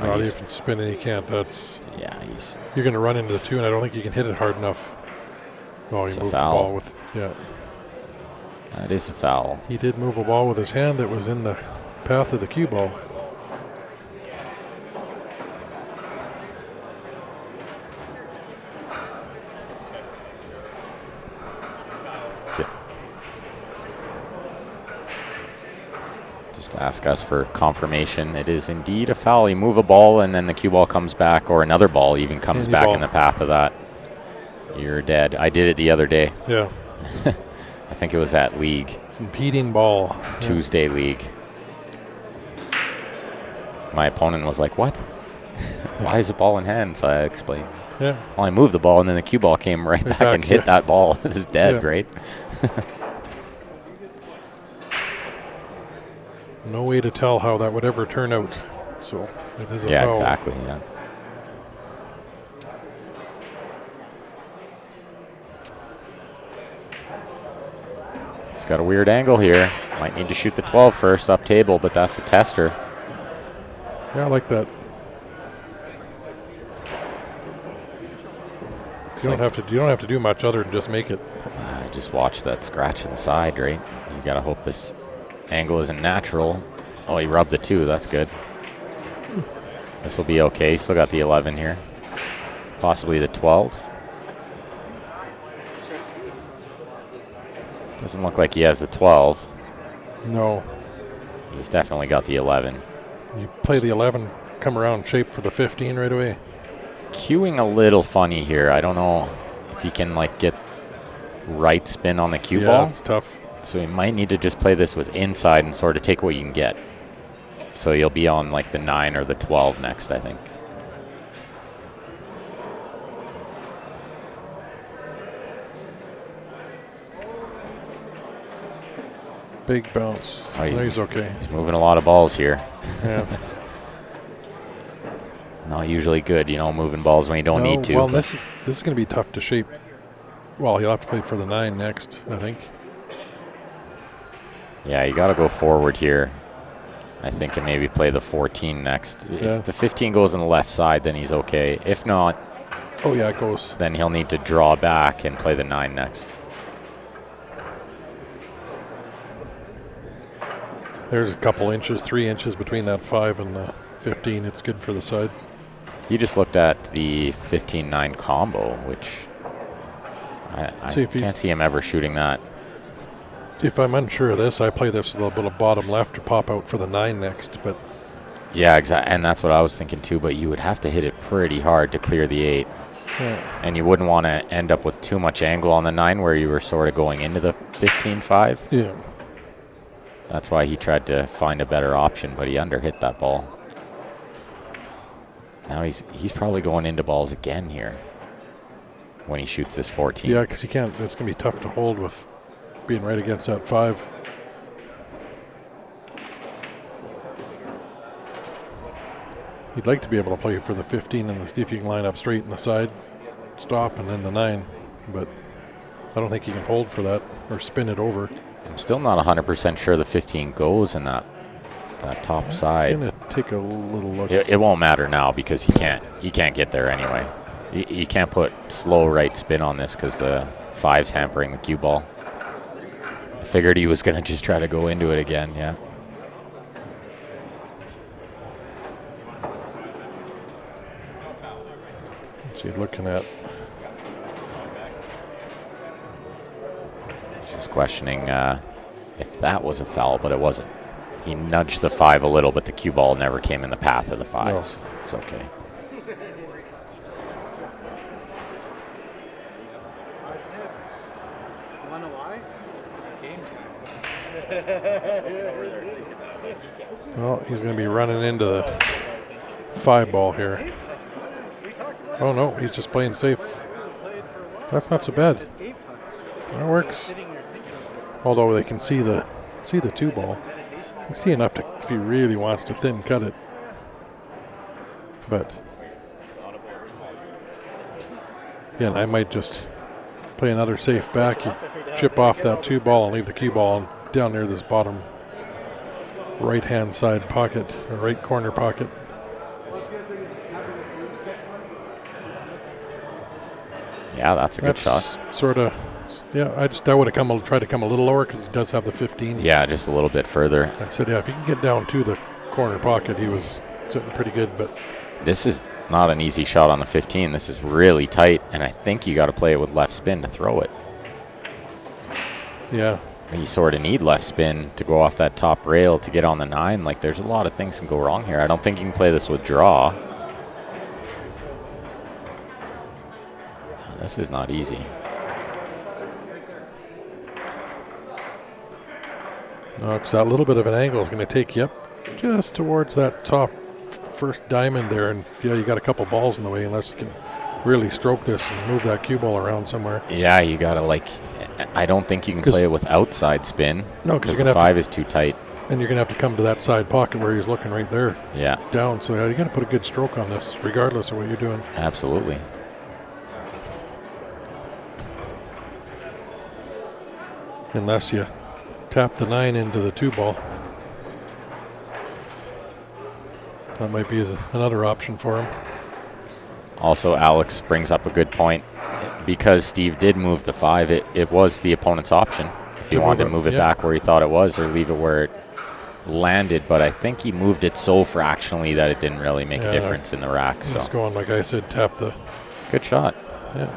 B: Not even spinning, he can't. That's
A: Yeah,
B: you're going to run into the 2, and I don't think you can hit it hard enough. Oh,
A: It's
B: he
A: a
B: moved the
A: foul.
B: ball with, yeah.
A: that is a foul.
B: He did move a ball with his hand that was in the path of the cue ball.
A: Just ask us for confirmation. It is indeed a foul. You move a ball and then the cue ball comes back, or another ball even comes
B: Any
A: back
B: ball.
A: in the path of that. You're dead. I did it the other day.
B: Yeah.
A: I think it was at league,
B: It's impeding ball.
A: Tuesday league. My opponent was like, what? Why is the ball in hand? So I explained.
B: Yeah.
A: Well, I moved the ball and then the cue ball came right back and hit that ball. It is dead,
B: Yeah.
A: right?
B: No way to tell how that would ever turn out. So it is a
A: Yeah,
B: foul.
A: exactly. Yeah. It's got a weird angle here. Might need to shoot the 12 first up table, but that's a tester.
B: Yeah, I like that. You don't have to do much other than just make it.
A: Just watch that scratch in the side, right? You gotta hope this angle isn't natural. Oh, he rubbed the 2. That's good. This will be okay. Still got the 11 here. Possibly the 12. Doesn't look like he has the 12.
B: No.
A: He's definitely got the 11.
B: You play the 11, come around shape for the 15 right away.
A: Cueing a little funny here. I don't know if he can like get right spin on the cue ball.
B: Yeah, it's tough.
A: So he might need to just play this with inside and sort of take what you can get. So you'll be on like the 9 or the 12 next, I think.
B: Big bounce.
A: Oh,
B: He's okay.
A: He's moving a lot of balls here.
B: Yeah.
A: Not usually good, moving balls when you don't need to.
B: Well,
A: but
B: this is going to be tough to shape. Well, he'll have to play for the 9 next, I think.
A: yeah, you got to go forward here. I think, and maybe play the 14 next.
B: Yeah.
A: If the 15 goes on the left side, then he's okay. If not,
B: Oh, yeah, it goes.
A: then he'll need to draw back and play the 9 next.
B: There's a couple inches, 3 inches between that 5 and the 15. It's good for the side.
A: You just looked at the 15-9 combo, which I
B: See if he's-
A: can't see him ever shooting that.
B: See, if I'm unsure of this, I play this a little bit of bottom left to pop out for the 9 next. But
A: Yeah, exactly, and that's what I was thinking too, but you would have to hit it pretty hard to clear the 8.
B: yeah,
A: And you wouldn't want to end up with too much angle on the 9 where you were sort of going into the 15-5.
B: yeah.
A: That's why he tried to find a better option, but he underhit that ball. Now he's probably going into balls again here when he shoots this 14.
B: Yeah, because you can't. It's going to be tough to hold with being right against that 5. You'd like to be able to play for the 15 and see if you can line up straight in the side, stop, and then the 9. But I don't think you can hold for that or spin it over.
A: I'm still not 100% sure the 15 goes in that top side.
B: I'm going to take a little look.
A: It won't matter now because he can't get there anyway. You can't put slow right spin on this because the 5's hampering the cue ball. I figured he was going to just try to go into it again, yeah.
B: So you're looking at.
A: Just questioning if that was a foul, but it wasn't. He nudged the 5 a little, but the cue ball never came in the path of the 5.
B: No.
A: So it's okay.
D: Wanna know why? It's a game time.
B: Well, he's going to be running into the 5 ball here. Oh no, he's just playing safe. That's not so bad. That works. Although they can see the 2 ball. You can see enough to, if he really wants to thin cut it. But again, I might just play another safe back. You chip off that 2 ball and leave the cue ball down near this bottom right-hand side pocket, or right corner pocket.
A: Yeah, that's a good shot.
B: Sort of, yeah. I would have tried to come a little lower because he does have the 15.
A: Yeah, just a little bit further.
B: I said, yeah, if you can get down to the corner pocket, he was sitting pretty good. But
A: This is not an easy shot on the 15. This is really tight, and I think you got to play it with left spin to throw it.
B: yeah,
A: You sort of need left spin to go off that top rail to get on the 9. Like, there's a lot of things can go wrong here. I don't think you can play this with draw. This is not easy.
B: no, because that little bit of an angle is going to take you up just towards that top first diamond there, and yeah, you got a couple balls in the way unless you can really stroke this and move that cue ball around somewhere.
A: Yeah, you got to, I don't think you can play it with outside spin.
B: No,
A: because the 5 is too tight.
B: And you're going to have to come to that side pocket where he's looking right there.
A: Yeah.
B: Down, so you got to put a good stroke on this, regardless of what you're doing.
A: Absolutely.
B: Unless you tap the 9 into the 2 ball. That might be another option for him.
A: Also, Alex brings up a good point. Because Steve did move the 5, it was the opponent's option. If he wanted to move it back where he thought it was or leave it where it landed. But I think he moved it so fractionally that it didn't really make a difference in the rack. So
B: just going, like I said, tap the...
A: Good shot.
B: Yeah.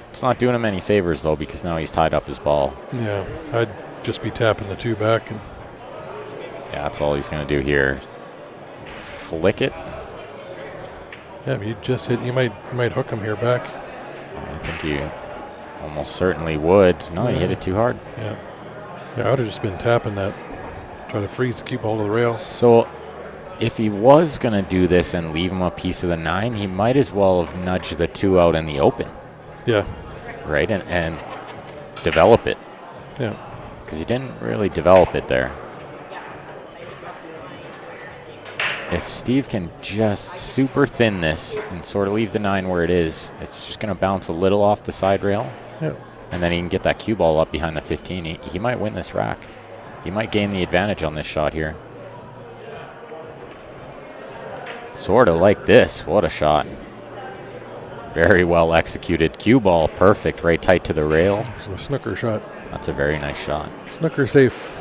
A: It's not doing him any favors, though, because now he's tied up his ball.
B: Yeah, I'd just be tapping the 2 back. And
A: yeah, that's all he's going to do here. Flick it.
B: Yeah, but you just hit. You might hook him here back.
A: I think you almost certainly would. No, he hit it too hard.
B: Yeah. Yeah, I would have just been tapping that. Try to freeze the cue ball to the rail.
A: So if he was going to do this and leave him a piece of the 9, he might as well have nudged the 2 out in the open.
B: Yeah.
A: Right? And develop it.
B: Yeah.
A: Because he didn't really develop it there. If Steve can just super thin this and sort of leave the 9 where it is, it's just going to bounce a little off the side rail.
B: Yeah.
A: And then he can get that cue ball up behind the 15. He might win this rack. He might gain the advantage on this shot here. Sort of like this. What a shot. Very well executed. Cue ball, perfect, right tight to the rail.
B: It's a snooker shot.
A: That's a very nice shot.
B: Snooker safe.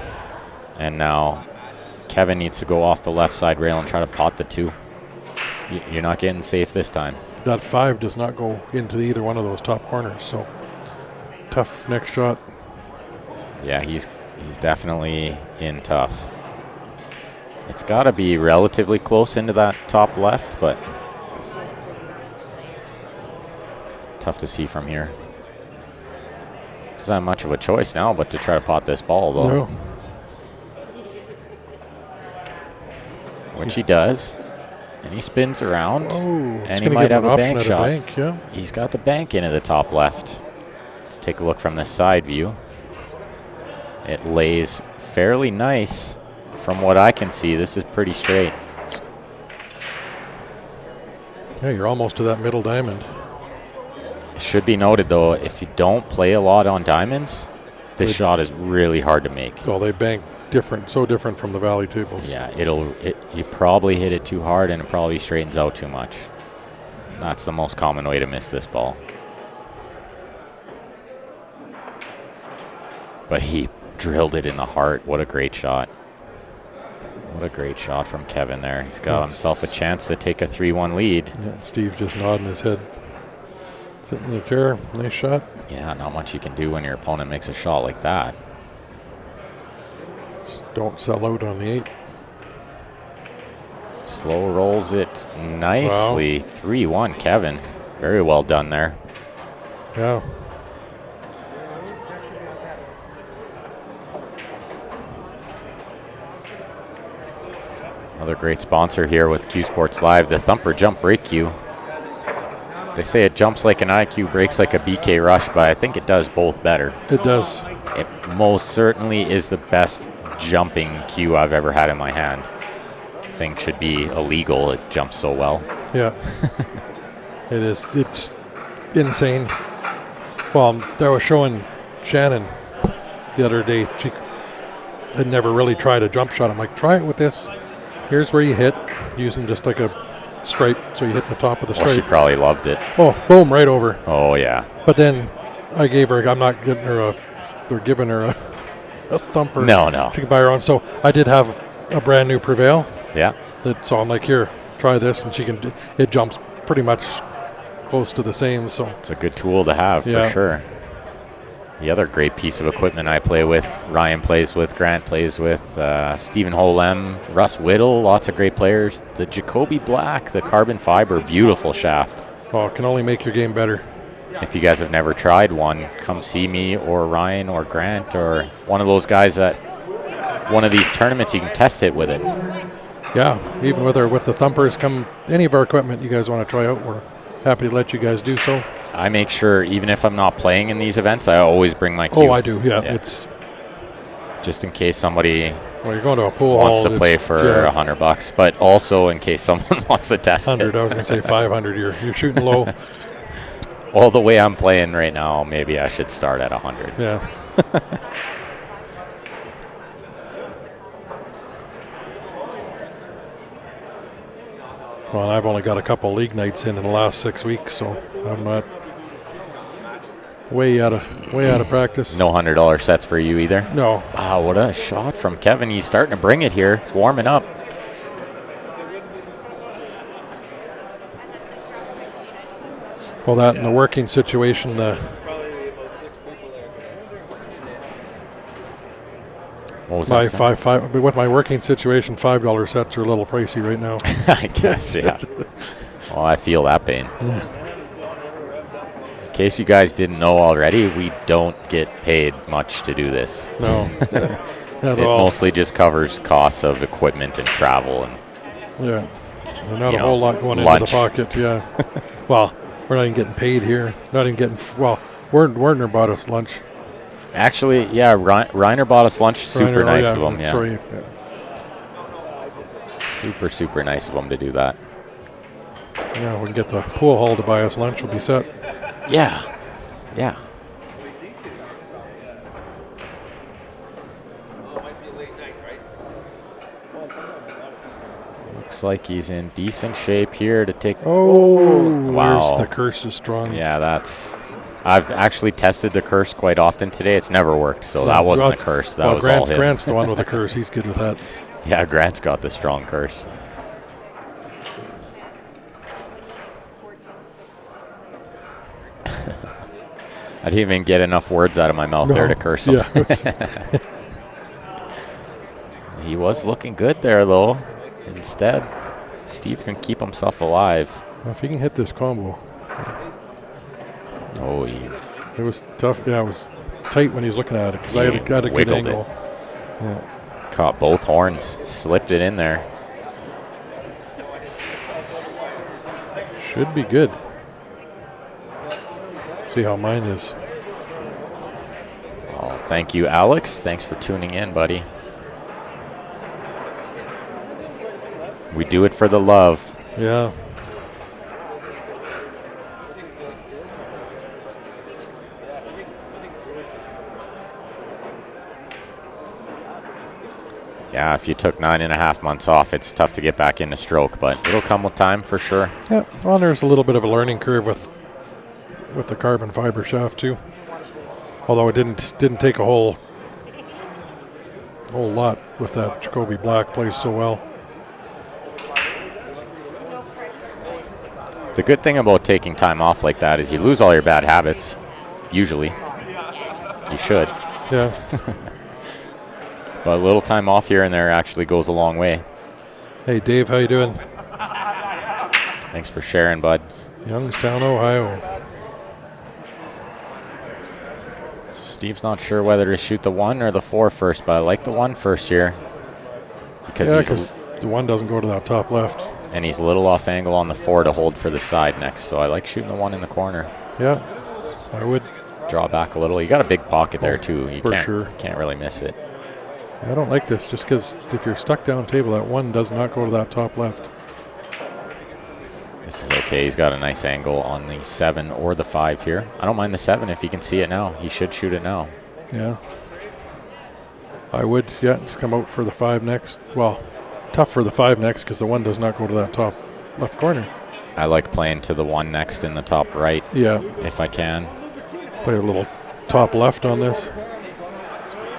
A: And now Kevin needs to go off the left side rail and try to pot the 2. You're not getting safe this time.
B: That 5 does not go into either one of those top corners, so tough next shot.
A: Yeah, he's definitely in tough. It's got to be relatively close into that top left, but tough to see from here. Doesn't have much of a choice now but to try to pot this ball, though.
B: No.
A: Which he does. And he spins around.
B: Oh,
A: and he might have a bank shot.
B: Bank, yeah.
A: He's got the bank into the top left. Let's take a look from the side view. It lays fairly nice. From what I can see, this is pretty straight.
B: Yeah, you're almost to that middle diamond.
A: It should be noted, though, if you don't play a lot on diamonds, this shot is really hard to make.
B: Well, they bank different, so different from the valley tables.
A: Yeah, you probably hit it too hard and it probably straightens out too much. That's the most common way to miss this ball. But he drilled it in the heart. What a great shot. What a great shot from Kevin there. He's got himself a chance to take a 3-1 lead.
B: Yeah, Steve just nodding his head. Sitting in the chair. Nice shot.
A: Yeah, not much you can do when your opponent makes a shot like that.
B: Just don't sell out on the 8.
A: Slow rolls it nicely. Wow. 3-1, Kevin. Very well done there.
B: Yeah.
A: Another great sponsor here with Q Sports Live, the Thumper Jump Brake Cue. They say it jumps like an IQ, brakes like a BK Rush, but I think it does both better.
B: It does.
A: It most certainly is the best jumping cue I've ever had in my hand. Thing should be illegal. It jumps so well.
B: Yeah. It is. It's insane. Well, I was showing Shannon the other day. She had never really tried a jump shot. I'm like, try it with this. Here's where you hit, using just like a stripe, so you hit the top of the stripe.
A: Well, she probably loved it.
B: Oh, boom, right over.
A: Oh, yeah.
B: But then I gave her, I'm not getting her they're giving her a thumper.
A: No.
B: She can buy her own. So I did have a brand new Prevail.
A: Yeah.
B: So I'm like, here, try this. And it jumps pretty much close to the same. So
A: it's a good tool to have for sure. The other great piece of equipment I play with, Ryan plays with, Grant plays with, Stephen Holem, Russ Whittle, lots of great players. The Jacoby Black, the carbon fiber, beautiful shaft.
B: Oh, it can only make your game better.
A: If you guys have never tried one, come see me or Ryan or Grant or one of those guys at one of these tournaments. You can test it with it.
B: Yeah, even with the thumpers, come any of our equipment you guys want to try out, we're happy to let you guys do so.
A: I make sure, even if I'm not playing in these events, I always bring my cue.
B: Oh, I do, yeah. It's
A: just in case somebody
B: you're going to a pool
A: wants
B: hall,
A: to play for $100, but also in case someone wants to test
B: 100,
A: it.
B: I was going to say 500. You're shooting low.
A: Well, the way I'm playing right now, maybe I should start at 100.
B: Yeah. Well, I've only got a couple league nights in the last 6 weeks, so I'm not way out of practice.
A: No $100 sets for you either?
B: No.
A: Wow, what a shot from Kevin. He's starting to bring it here, warming up.
B: Well, that in the working situation,
A: what was that?
B: five. With my working situation, $5 sets are a little pricey right now.
A: I guess, yeah. Well, I feel that pain.
B: Yeah.
A: In case you guys didn't know already, we don't get paid much to do this.
B: No,
A: it mostly just covers costs of equipment and travel and
B: not a whole lot going into the pocket. Yeah. Well, we're not even getting paid here. Not even getting. Well, Werner bought us lunch.
A: Actually, yeah, Reiner bought us lunch. Super nice of him. Yeah.
B: Sorry,
A: Super, super nice of him to do that.
B: Yeah, we can get the pool hall to buy us lunch. We'll be set.
A: Yeah. Yeah. Looks like he's in decent shape here to take.
B: Oh,
A: wow.
B: The curse is strong.
A: Yeah, I've actually tested the curse quite often today. It's never worked, so that wasn't a curse. That was all him.
B: Grant's the one with the curse. He's good with that.
A: Yeah, Grant's got the strong curse. I didn't even get enough words out of my mouth there to curse him.
B: Yeah.
A: He was looking good there, though. Instead, Steve can keep himself alive.
B: Well, if he can hit this combo. It was tough. Yeah, it was tight when he was looking at it because I had a good angle. Yeah.
A: Caught both horns, slipped it in there.
B: Should be good. See how mine is.
A: Oh, thank you, Alex. Thanks for tuning in, buddy. We do it for the love.
B: Yeah.
A: Yeah, if you took 9.5 months off, it's tough to get back into stroke, but it'll come with time for sure.
B: Yeah, well, there's a little bit of a learning curve with the carbon fiber shaft too. Although it didn't take a whole lot with that Jacoby Black, plays so well.
A: The good thing about taking time off like that is you lose all your bad habits, usually. You should.
B: Yeah.
A: But a little time off here and there actually goes a long way.
B: Hey, Dave, how you doing?
A: Thanks for sharing, bud.
B: Youngstown, Ohio.
A: So Steve's not sure whether to shoot the 1 or the 4 first, but I like the 1 first here. Because
B: the one doesn't go to that top left.
A: And he's a little off angle on the 4 to hold for the side next, so I like shooting the 1 in the corner.
B: Yeah, I would.
A: Draw back a little. You got a big pocket there, too. You
B: for sure.
A: Can't really miss it.
B: I don't like this just because if you're stuck down table, that 1 does not go to that top left.
A: This is okay. He's got a nice angle on the 7 or the 5 here. I don't mind the 7 if he can see it now. He should shoot it now.
B: Yeah. I would, yeah, just come out for the 5 next. Well, tough for the 5 next because the 1 does not go to that top left corner.
A: I like playing to the 1 next in the top right.
B: Yeah.
A: If I can.
B: Play a little top left on this.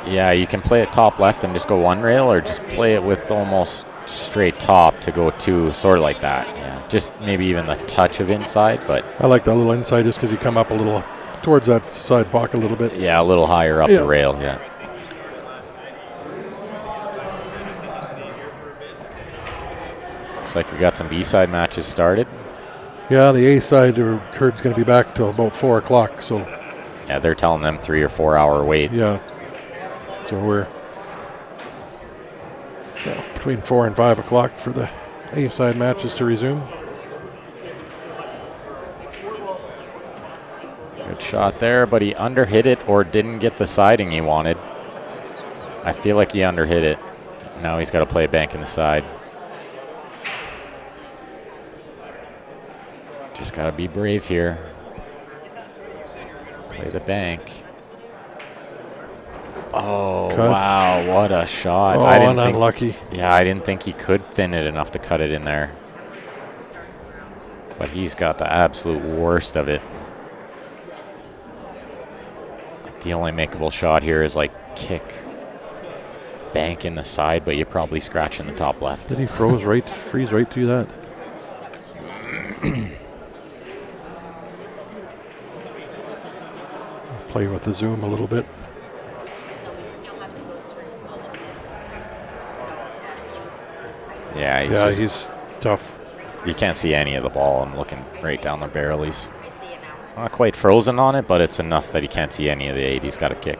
A: Yeah, you can play it top left and just go 1 rail, or just play it with almost straight top to go 2, sort of like that. Yeah, just maybe even the touch of inside, but
B: I like that little inside just because you come up a little towards that side pocket a little bit.
A: yeah, a little higher up the rail. Yeah. Looks like we got some B-side matches started.
B: Yeah, the A side herd's going to be back till about 4 o'clock. So
A: yeah, they're telling them 3 or 4 hour wait.
B: Yeah. So we're between 4 and 5 o'clock for the A side matches to resume.
A: Good shot there, but he underhit it or didn't get the siding he wanted. I feel like he underhit it. Now he's got to play a bank in the side. Just got to be brave here. Play the bank. Oh,
B: Cut.
A: wow, what a shot.
B: Oh,
A: I didn't think,
B: unlucky.
A: yeah, I didn't think he could thin it enough to cut it in there. But he's got the absolute worst of it. The only makeable shot here is like kick, bank in the side, but you're probably scratching the top left.
B: Did he freeze right to that? Play with the zoom a little bit.
C: So we still have to go through all of this. So
A: Yeah,
B: He's tough.
A: you can't see any of the ball. I'm looking right down the barrel. He's
C: I see it now.
A: not quite frozen on it, but it's enough that he can't see any of the 8. He's got a kick.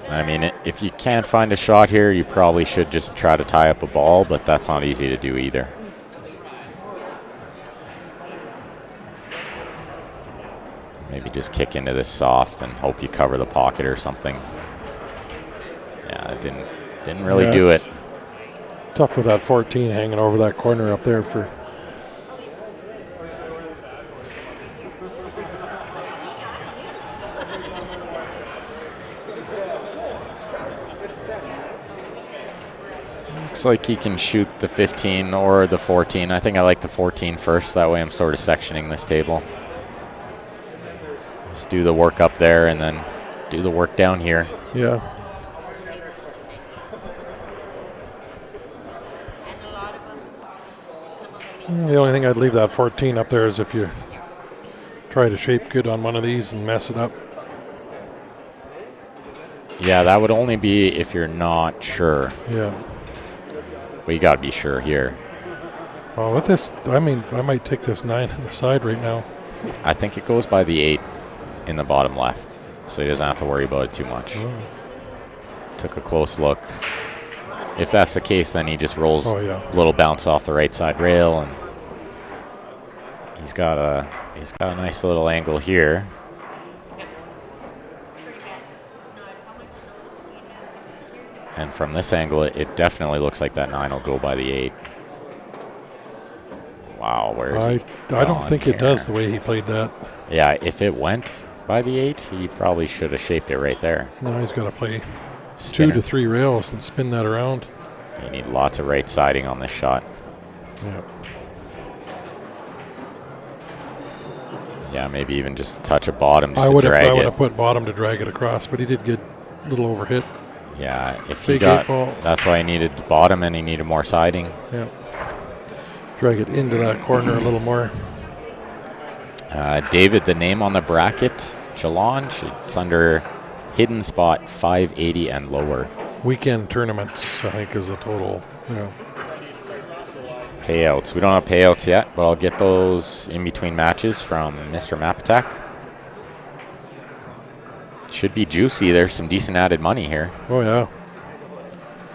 A: I mean, if you can't find a shot here, you probably should just try to tie up a ball, but that's not easy to do either. Maybe just kick into this soft and hope you cover the pocket or something. Yeah, it didn't really do it.
B: Tough with that 14 hanging over that corner up there for.
A: Looks like he can shoot the 15 or the 14. I think I like the 14 first. That way I'm sort of sectioning this table. Just do the work up there and then do the work down here.
B: Yeah.
C: And a lot of them, some of them
B: The only thing I'd leave that 14 up there is if you try to shape good on one of these and mess it up.
A: Yeah, that would only be if you're not sure.
B: Yeah.
A: But you got to be sure here.
B: Well, with this, I mean, I might take this 9 on the side right now.
A: I think it goes by the 8 in the bottom left, so he doesn't have to worry about it too much.
B: Oh.
A: Took a close look. If that's the case, then he just rolls
B: yeah.
A: a little bounce off the right side rail, and he's got a nice little angle here. And from this angle, it definitely looks like that 9 will go by the 8. Wow, where is he?
B: I don't think
A: here?
B: it does the way he played that.
A: Yeah, if it went by the 8, he probably should have shaped it right there.
B: Now he's got to play
A: Spin
B: 2 to
A: it.
B: 3 rails and spin that around.
A: You need lots of right siding on this shot.
B: Yeah.
A: Yeah, maybe even just touch a bottom just
B: I
A: to
B: would
A: drag it.
B: have put bottom to drag it across, but he did get a little overhit.
A: Yeah, if he
B: Big
A: got,
B: 8 ball.
A: that's why he needed the bottom and he needed more siding.
B: Yeah. Drag it into that corner a little more.
A: David, the name on the bracket, challenge, it's under hidden spot 580 and lower.
B: Weekend tournaments, I think, is a total. Yeah.
A: Payouts. We don't have payouts yet, but I'll get those in between matches from Mr. Map Attack. should be juicy. There's some decent added money here,
B: Oh, yeah.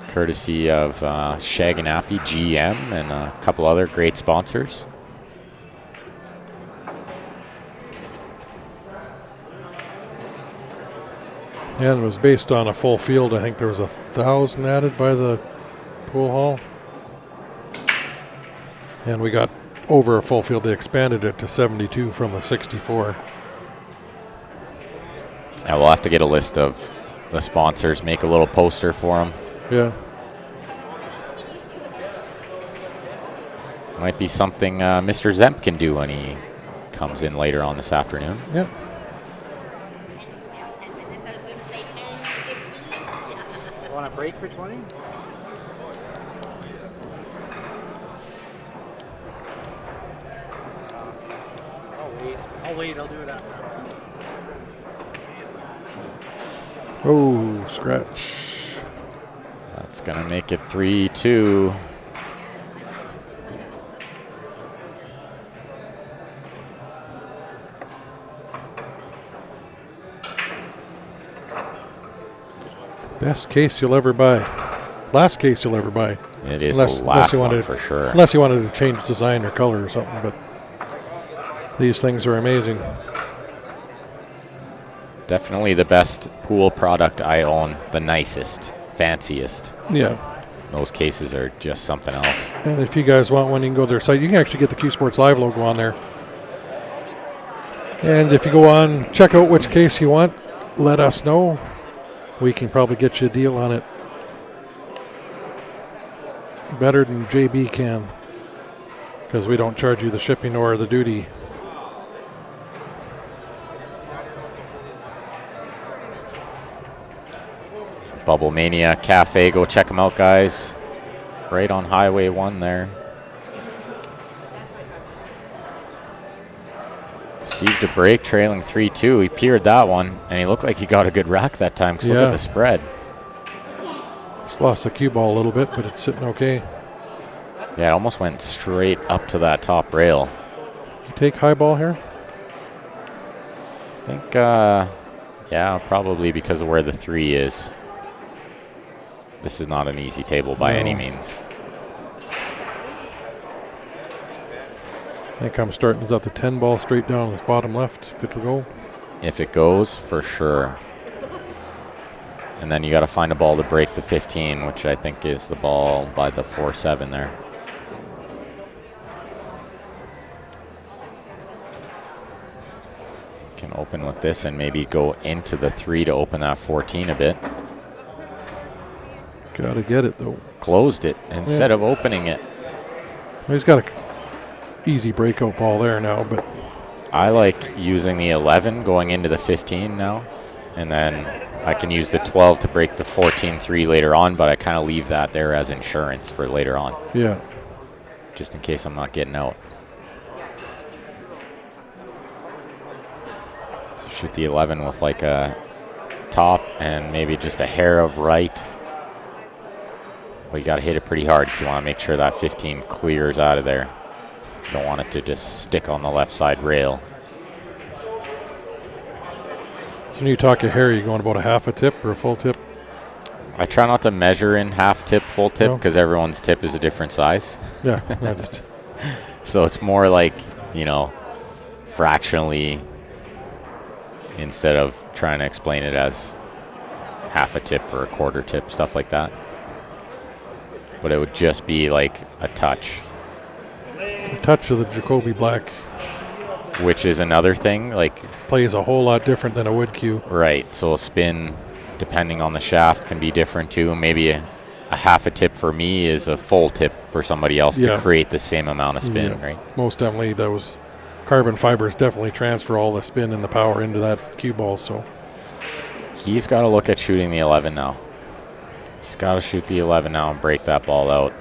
A: courtesy of Shaganappy GM and a couple other great sponsors.
B: And it was based on a full field. I think there was 1,000 added by the pool hall. And we got over a full field. They expanded it to 72 from the 64.
A: Yeah, we'll have to get a list of the sponsors, make a little poster for them.
B: Yeah.
A: Might be something Mr. Zemp can do when he comes in later on this afternoon.
B: Yep.
C: 10 minutes. I was going to say 10, 15.
D: Want a break for 20? I'll wait. I'll do it after.
B: Oh, scratch.
A: That's going to make it 3-2.
B: Best case you'll ever buy. Last case you'll ever buy.
A: It is the last one for sure.
B: Unless you wanted to change design or color or something, but these things are amazing.
A: Definitely the best pool product I own, the nicest, fanciest.
B: Yeah.
A: Those cases are just something else.
B: And if you guys want one, you can go to their site. You can actually get the Q Sports Live logo on there. And if you go on, check out which case you want, let us know. We can probably get you a deal on it. Better than JB can, because we don't charge you the shipping or the duty.
A: Bubble Mania Cafe, go check them out, guys. Right on Highway 1 there. Steve DeBrake trailing 3-2. He peered that one, and he looked like he got a good rack that time. Because look at the spread.
B: Just lost the cue ball a little bit, but it's sitting okay.
A: Yeah, it almost went straight up to that top rail.
B: You take high ball here?
A: I think, yeah, probably because of where the 3 is. This is not an easy table by any means.
B: I think I'm starting is at the 10 ball straight down this bottom left, if it'll go.
A: If it goes, for sure. And then you got to find a ball to break the 15, which I think is the ball by the 4-7 there. Can open with this and maybe go into the 3 to open that 14 a bit.
B: Got to get it, though.
A: Closed it instead of opening it.
B: Well, he's got an easy breakout ball there now, but
A: I like using the 11 going into the 15 now. And then I can use the 12 to break the 14-3 later on, but I kind of leave that there as insurance for later on.
B: Yeah.
A: Just in case I'm not getting out. So shoot the 11 with like a top and maybe just a hair of right. But you got to hit it pretty hard because you want to make sure that 15 clears out of there. You don't want it to just stick on the left side rail.
B: So when you talk a hair, you going about a half a tip or a full tip?
A: I try not to measure in half tip, full tip, because everyone's tip is a different size.
B: Yeah, I just.
A: So it's more like, you know, fractionally instead of trying to explain it as half a tip or a quarter tip, stuff like that. But it would just be like a touch.
B: A touch of the Jacoby Black.
A: Which is another thing, like
B: plays a whole lot different than a wood cue.
A: Right, so a spin, depending on the shaft, can be different too. Maybe a half a tip for me is a full tip for somebody else to create the same amount of spin, right?
B: Most definitely, those carbon fibers definitely transfer all the spin and the power into that cue ball. So
A: he's got to look at shooting the 11 now. He's got to shoot the 11 now and break that ball out.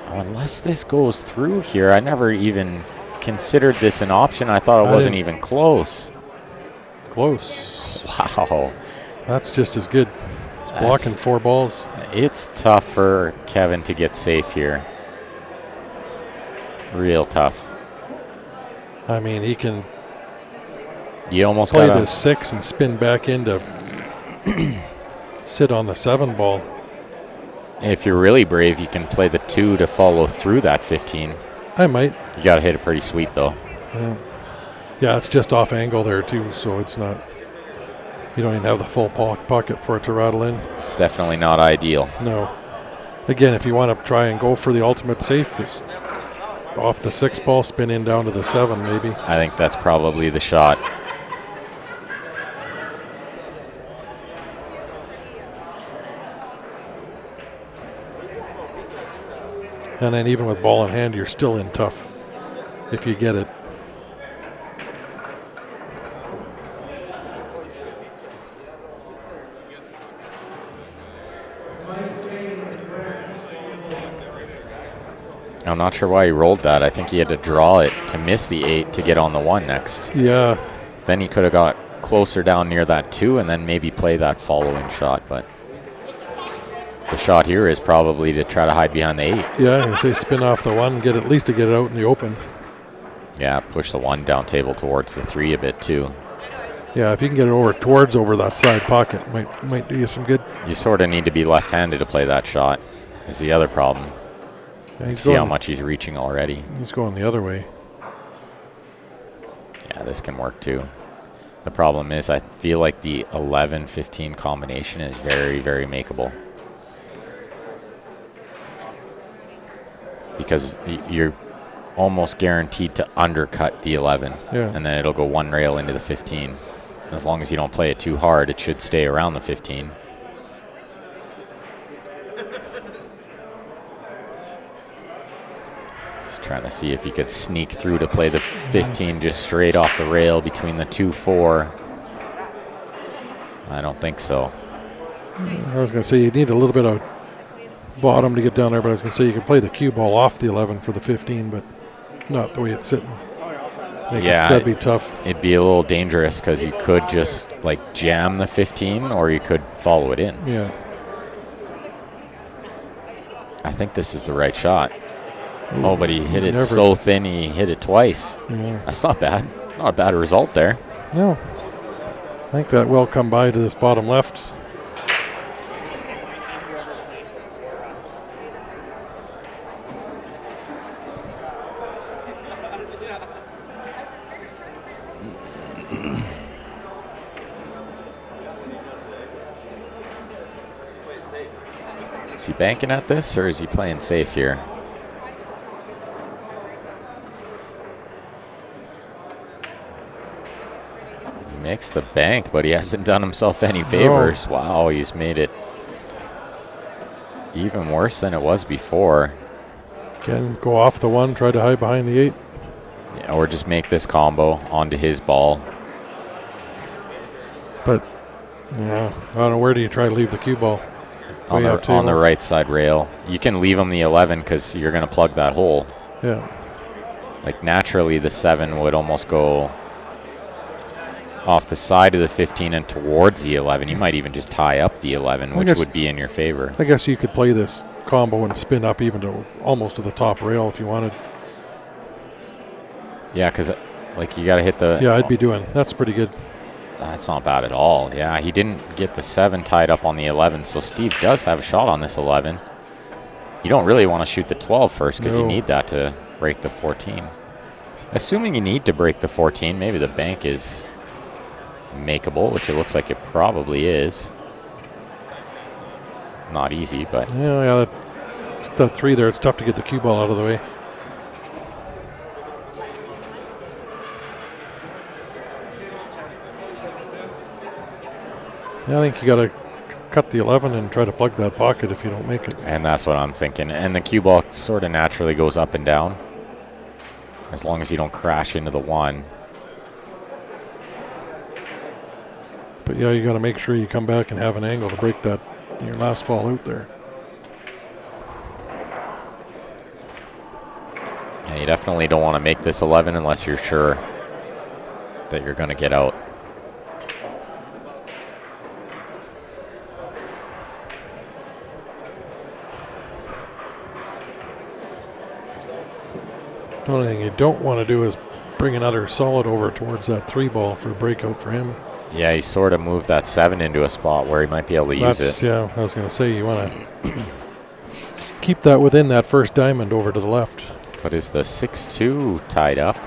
A: Unless this goes through here, I never even considered this an option. I thought it wasn't even close.
B: Close.
A: Wow.
B: That's just as good. It's blocking 4 balls.
A: It's tough for Kevin to get safe here. Real tough.
B: I mean, he can.
A: You almost
B: play
A: got
B: the 6 and spin back into sit on the 7 ball.
A: If you're really brave, you can play the 2 to follow through that 15.
B: I might.
A: You got to hit it pretty sweet, though.
B: Yeah, it's just off angle there, too, so it's not. You don't even have the full pocket for it to rattle in.
A: It's definitely not ideal.
B: No. Again, if you want to try and go for the ultimate safe, it's off the 6 ball, spin in down to the 7, maybe.
A: I think that's probably the shot.
B: And then even with ball in hand, you're still in tough if you get it.
A: I'm not sure why he rolled that. I think he had to draw it to miss the 8 to get on the 1 next.
B: Yeah.
A: Then he could have got closer down near that 2 and then maybe play that following shot. But the shot here is probably to try to hide behind the 8.
B: Yeah, I'm going to say spin off the 1, get at least to get it out in the open.
A: Yeah, push the 1 down table towards the 3 a bit too.
B: Yeah, if you can get it over that side pocket, might do you some good.
A: You sort of need to be left-handed to play that shot, is the other problem.
B: Yeah,
A: See how much he's reaching already.
B: He's going the other way.
A: Yeah, this can work too. The problem is I feel like the 11-15 combination is very, very makeable. Because you're almost guaranteed to undercut the 11.
B: Yeah.
A: And then it'll go 1 rail into the 15. As long as you don't play it too hard, it should stay around the 15. Just trying to see if he could sneak through to play the 15 just straight off the rail between the 2-4. I don't think so.
B: I was going to say you need a little bit of bottom to get down there, but I was going to say you can play the cue ball off the 11 for the 15, but not the way it's sitting.
A: Yeah,
B: that'd be tough.
A: It'd be a little dangerous because you could just like jam the 15 or you could follow it in.
B: Yeah.
A: I think this is the right shot. Oh, but he hit it
B: Never.
A: so thin he hit it twice.
B: Yeah.
A: That's not bad. Not a bad result there.
B: No. I think that will come by to this bottom left.
A: Is he banking at this or is he playing safe here? He makes the bank, but he hasn't done himself any favors.
B: No.
A: Wow, he's made it even worse than it was before.
B: Can go off the 1, try to hide behind the 8.
A: Yeah, or just make this combo onto his ball.
B: But, yeah, I don't know, where do you try to leave the cue ball?
A: On the right side rail. You can leave him the 11 because you're going to plug that hole.
B: Yeah.
A: Like naturally the 7 would almost go off the side of the 15 and towards the 11. You might even just tie up the 11, which would be in your favor.
B: I guess you could play this combo and spin up even to almost to the top rail if you wanted.
A: Yeah, because like you got to hit the...
B: Yeah, I'd be doing. That's pretty good.
A: That's not bad at all. Yeah, he didn't get the 7 tied up on the 11, so Steve does have a shot on this 11. You don't really want to shoot the 12 first because you need that to break the 14. Assuming you need to break the 14, maybe the bank is makeable, which it looks like it probably is. Not easy, but...
B: Yeah, that 3 there, it's tough to get the cue ball out of the way. Yeah, I think you got to cut the 11 and try to plug that pocket if you don't make it.
A: And that's what I'm thinking. And the cue ball sort of naturally goes up and down, as long as you don't crash into the 1.
B: But yeah, you got to make sure you come back and have an angle to break that your last ball out there.
A: Yeah, you definitely don't want to make this 11 unless you're sure that you're going to get out.
B: The only thing you don't want to do is bring another solid over towards that 3 ball for a breakout for him.
A: Yeah, he sort of moved that 7 into a spot where he might be able to use it.
B: Yeah, I was going to say, you want to keep that within that first diamond over to the left.
A: But is the 6-2 tied up?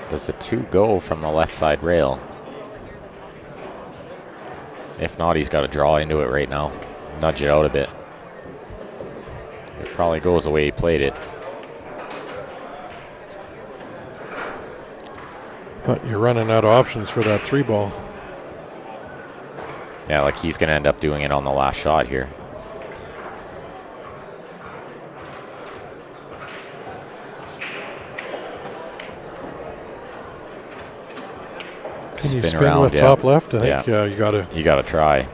A: Does the 2 go from the left side rail? If not, he's got to draw into it right now. Nudge it out a bit. It probably goes the way he played it.
B: But you're running out of options for that 3 ball.
A: Yeah, like he's going to end up doing it on the last shot here.
B: Can you spin with top left? I think you got to.
A: You got to try.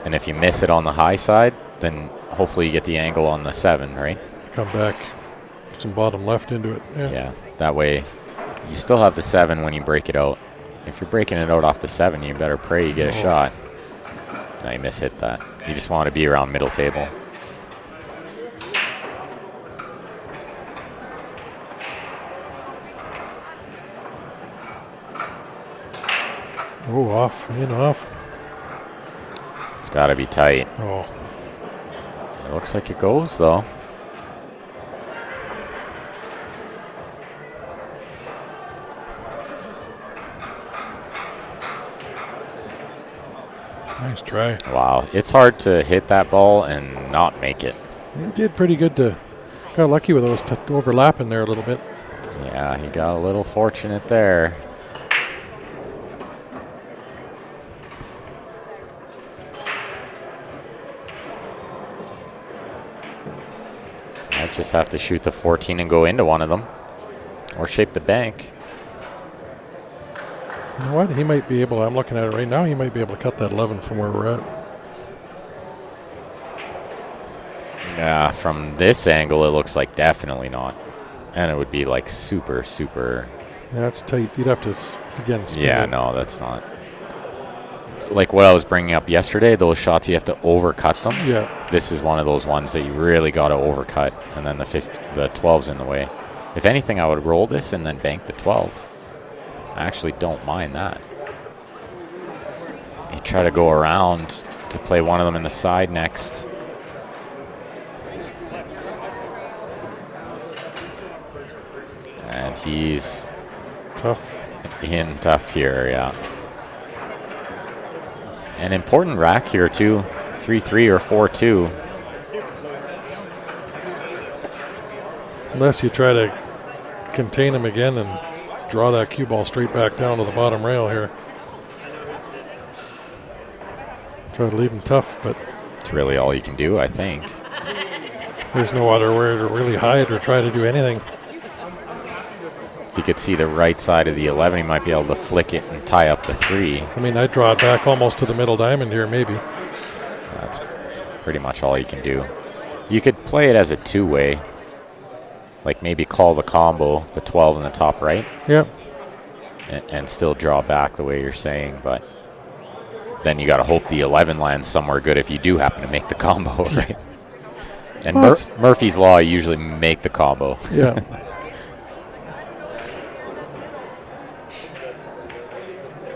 A: And if you miss it on the high side, then hopefully you get the angle on the 7, right?
B: Come back, some bottom left into it.
A: Yeah, that way you still have the 7 when you break it out. If you're breaking it out off the 7, you better pray you get a shot. No, you mishit that. You just want to be around middle table.
B: Oh, off, in, off.
A: It's got to be tight.
B: Oh.
A: It looks like it goes, though.
B: Nice try.
A: Wow, it's hard to hit that ball and not make it.
B: You did pretty good to. Got lucky with those overlapping there a little bit.
A: Yeah, he got a little fortunate there. Might just have to shoot the 14 and go into one of them. Or shape the bank.
B: You know what? He might be able, I'm looking at it right now, he might be able to cut that 11 from where we're at.
A: Yeah, from this angle, it looks like definitely not. And it would be like super, super.
B: Yeah, that's tight. You'd have to, again, spin
A: Yeah,
B: it.
A: no, that's not. Like what I was bringing up yesterday, those shots, you have to overcut them.
B: Yeah.
A: This is one of those ones that you really got to overcut, and then the 12's in the way. If anything, I would roll this and then bank the 12. I actually don't mind that. You try to go around to play one of them in the side next. And he's
B: tough
A: here, yeah. An important rack here, too. 3-3 or 4-2.
B: Unless you try to contain him again and draw that cue ball straight back down to the bottom rail here. Try to leave him tough, but
A: it's really all you can do, I think.
B: There's no other way to really hide or try to do anything.
A: If you could see the right side of the 11, he might be able to flick it and tie up the 3.
B: I mean, I'd draw it back almost to the middle diamond here, maybe.
A: That's pretty much all you can do. You could play it as a 2-way. Like maybe call the combo, the 12 in the top right.
B: Yep.
A: And still draw back the way you're saying, but then you got to hope the 11 lands somewhere good if you do happen to make the combo, right? And Murphy's Law, you usually make the combo.
B: Yeah.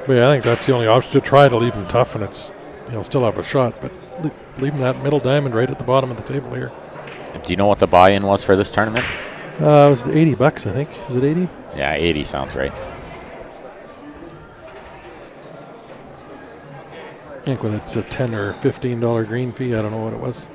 B: But yeah, I think that's the only option, to try to leave him tough, and he'll still have a shot, but leave him that middle diamond right at the bottom of the table here.
A: Do you know what the buy-in was for this tournament?
B: It was $80, I think. Is it 80?
A: Yeah, 80 sounds right.
B: I think whether it's a $10 or $15 green fee, I don't know what it was.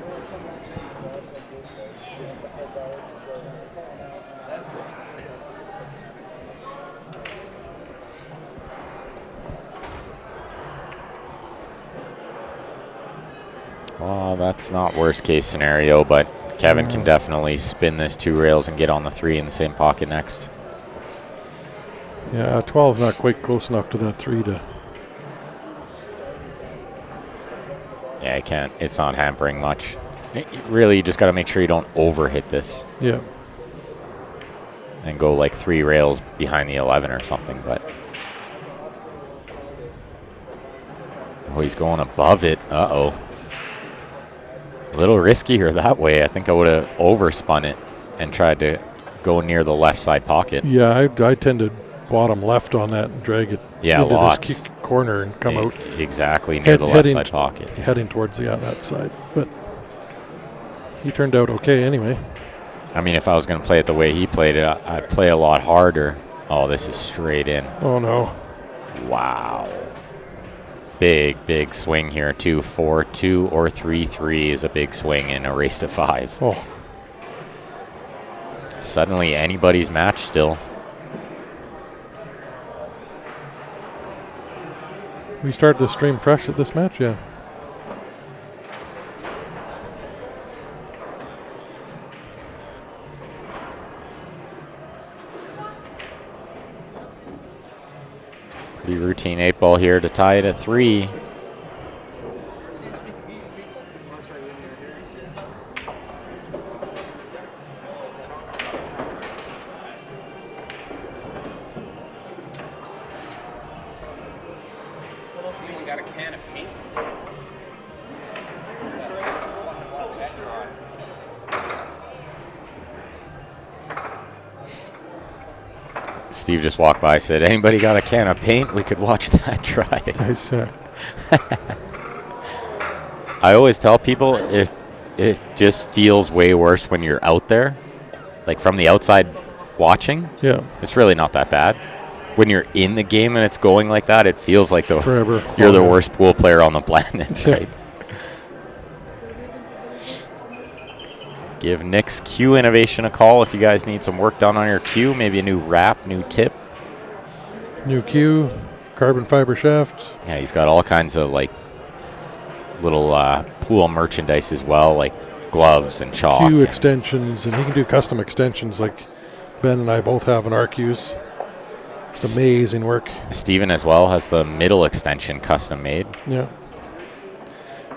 A: Well, that's not worst case scenario, but Kevin can definitely spin this 2 rails and get on the 3 in the same pocket next.
B: Yeah, 12 not quite close enough to that 3 to.
A: Yeah, I can't. It's not hampering much. Really, you just got to make sure you don't overhit this.
B: Yeah.
A: And go like 3 rails behind the 11 or something, but. Oh, he's going above it. Uh-oh. A little riskier that way. I think I would have overspun it and tried to go near the left side pocket.
B: Yeah, I tend to bottom left on that and drag it into
A: lots.
B: this corner and come out.
A: Exactly, near the left side pocket.
B: Heading towards that side. But he turned out okay anyway.
A: I mean, if I was going to play it the way he played it, I'd play a lot harder. Oh, this is straight in.
B: Oh, no.
A: Wow. Big swing here, 2-4, 2 or 3-3 is a big swing in a race to 5.
B: Oh.
A: Suddenly anybody's match still.
B: We started the stream fresh at this match, yeah.
A: Pretty routine 8-ball here to tie it at 3.
E: Got a can of paint.
A: Steve just walked by, said, anybody got a can of paint? We could watch that dry.
B: Nice.
A: I always tell people if it just feels way worse when you're out there, like from the outside watching.
B: Yeah.
A: It's really not that bad. When you're in the game and it's going like that, it feels like
B: forever.
A: You're the worst pool player on the planet, right? Give Nick's cue innovation a call if you guys need some work done on your cue, maybe a new wrap, new tip.
B: New cue, carbon fiber shaft.
A: Yeah, he's got all kinds of like little pool merchandise as well, like gloves and chalk.
B: Cue extensions, and he can do custom extensions like Ben and I both have in our cues. Just amazing work.
A: Steven as well has the middle extension custom made.
B: Yeah.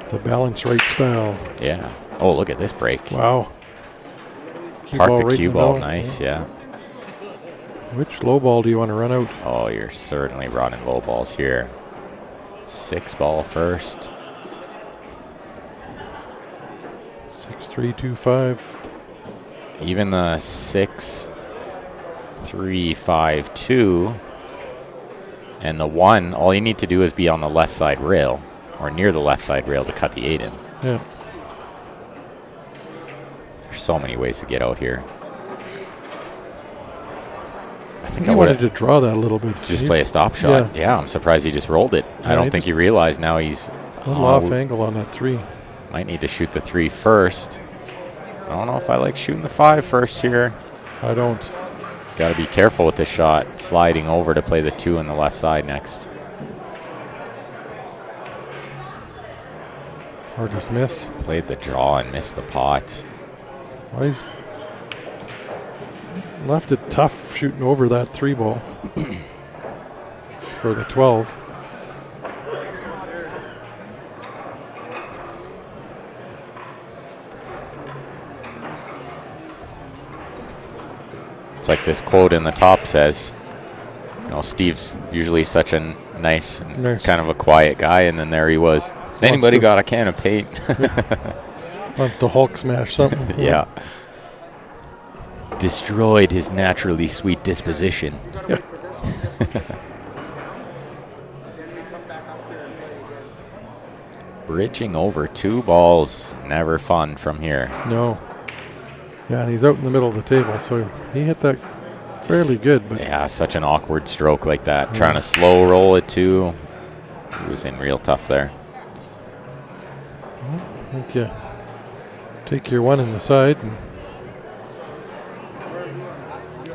B: The balance right style.
A: Yeah. Oh, look at this break.
B: Wow.
A: Park the cue ball. Nice, yeah.
B: Which low ball do you want to run out?
A: Oh, you're certainly running low balls here. 6-ball first.
B: 6-3-2-5.
A: Even the 6-3-5-2 and the 1, all you need to do is be on the left side rail or near the left side rail to cut the 8 in.
B: Yeah.
A: There's so many ways to get out here. I think
B: I wanted to draw that a little bit.
A: Just play a stop shot. Yeah, I'm surprised he just rolled it.
B: Yeah,
A: I don't think he realized now he's
B: a little off angle on that 3.
A: Might need to shoot the 3 first. I don't know if I like shooting the 5 first here.
B: I don't.
A: Got to be careful with this shot. Sliding over to play the 2 on the left side next.
B: Or just miss.
A: Played the draw and missed the pot.
B: Well, he's left it tough shooting over that 3 ball for the 12.
A: It's like this quote in the top says, you know, Steve's usually such a nice. Kind of a quiet guy, and then there he was. Anybody got a can of paint?
B: Wants to Hulk smash something.
A: Yeah. Destroyed his naturally sweet disposition.
B: Yeah.
A: Bridging over 2 balls, never fun from here.
B: No. Yeah, and he's out in the middle of the table, so he hit that fairly good. But
A: yeah, such an awkward stroke like that. Trying to slow roll it too. He was in real tough there.
B: Okay. Take your 1 in the side. And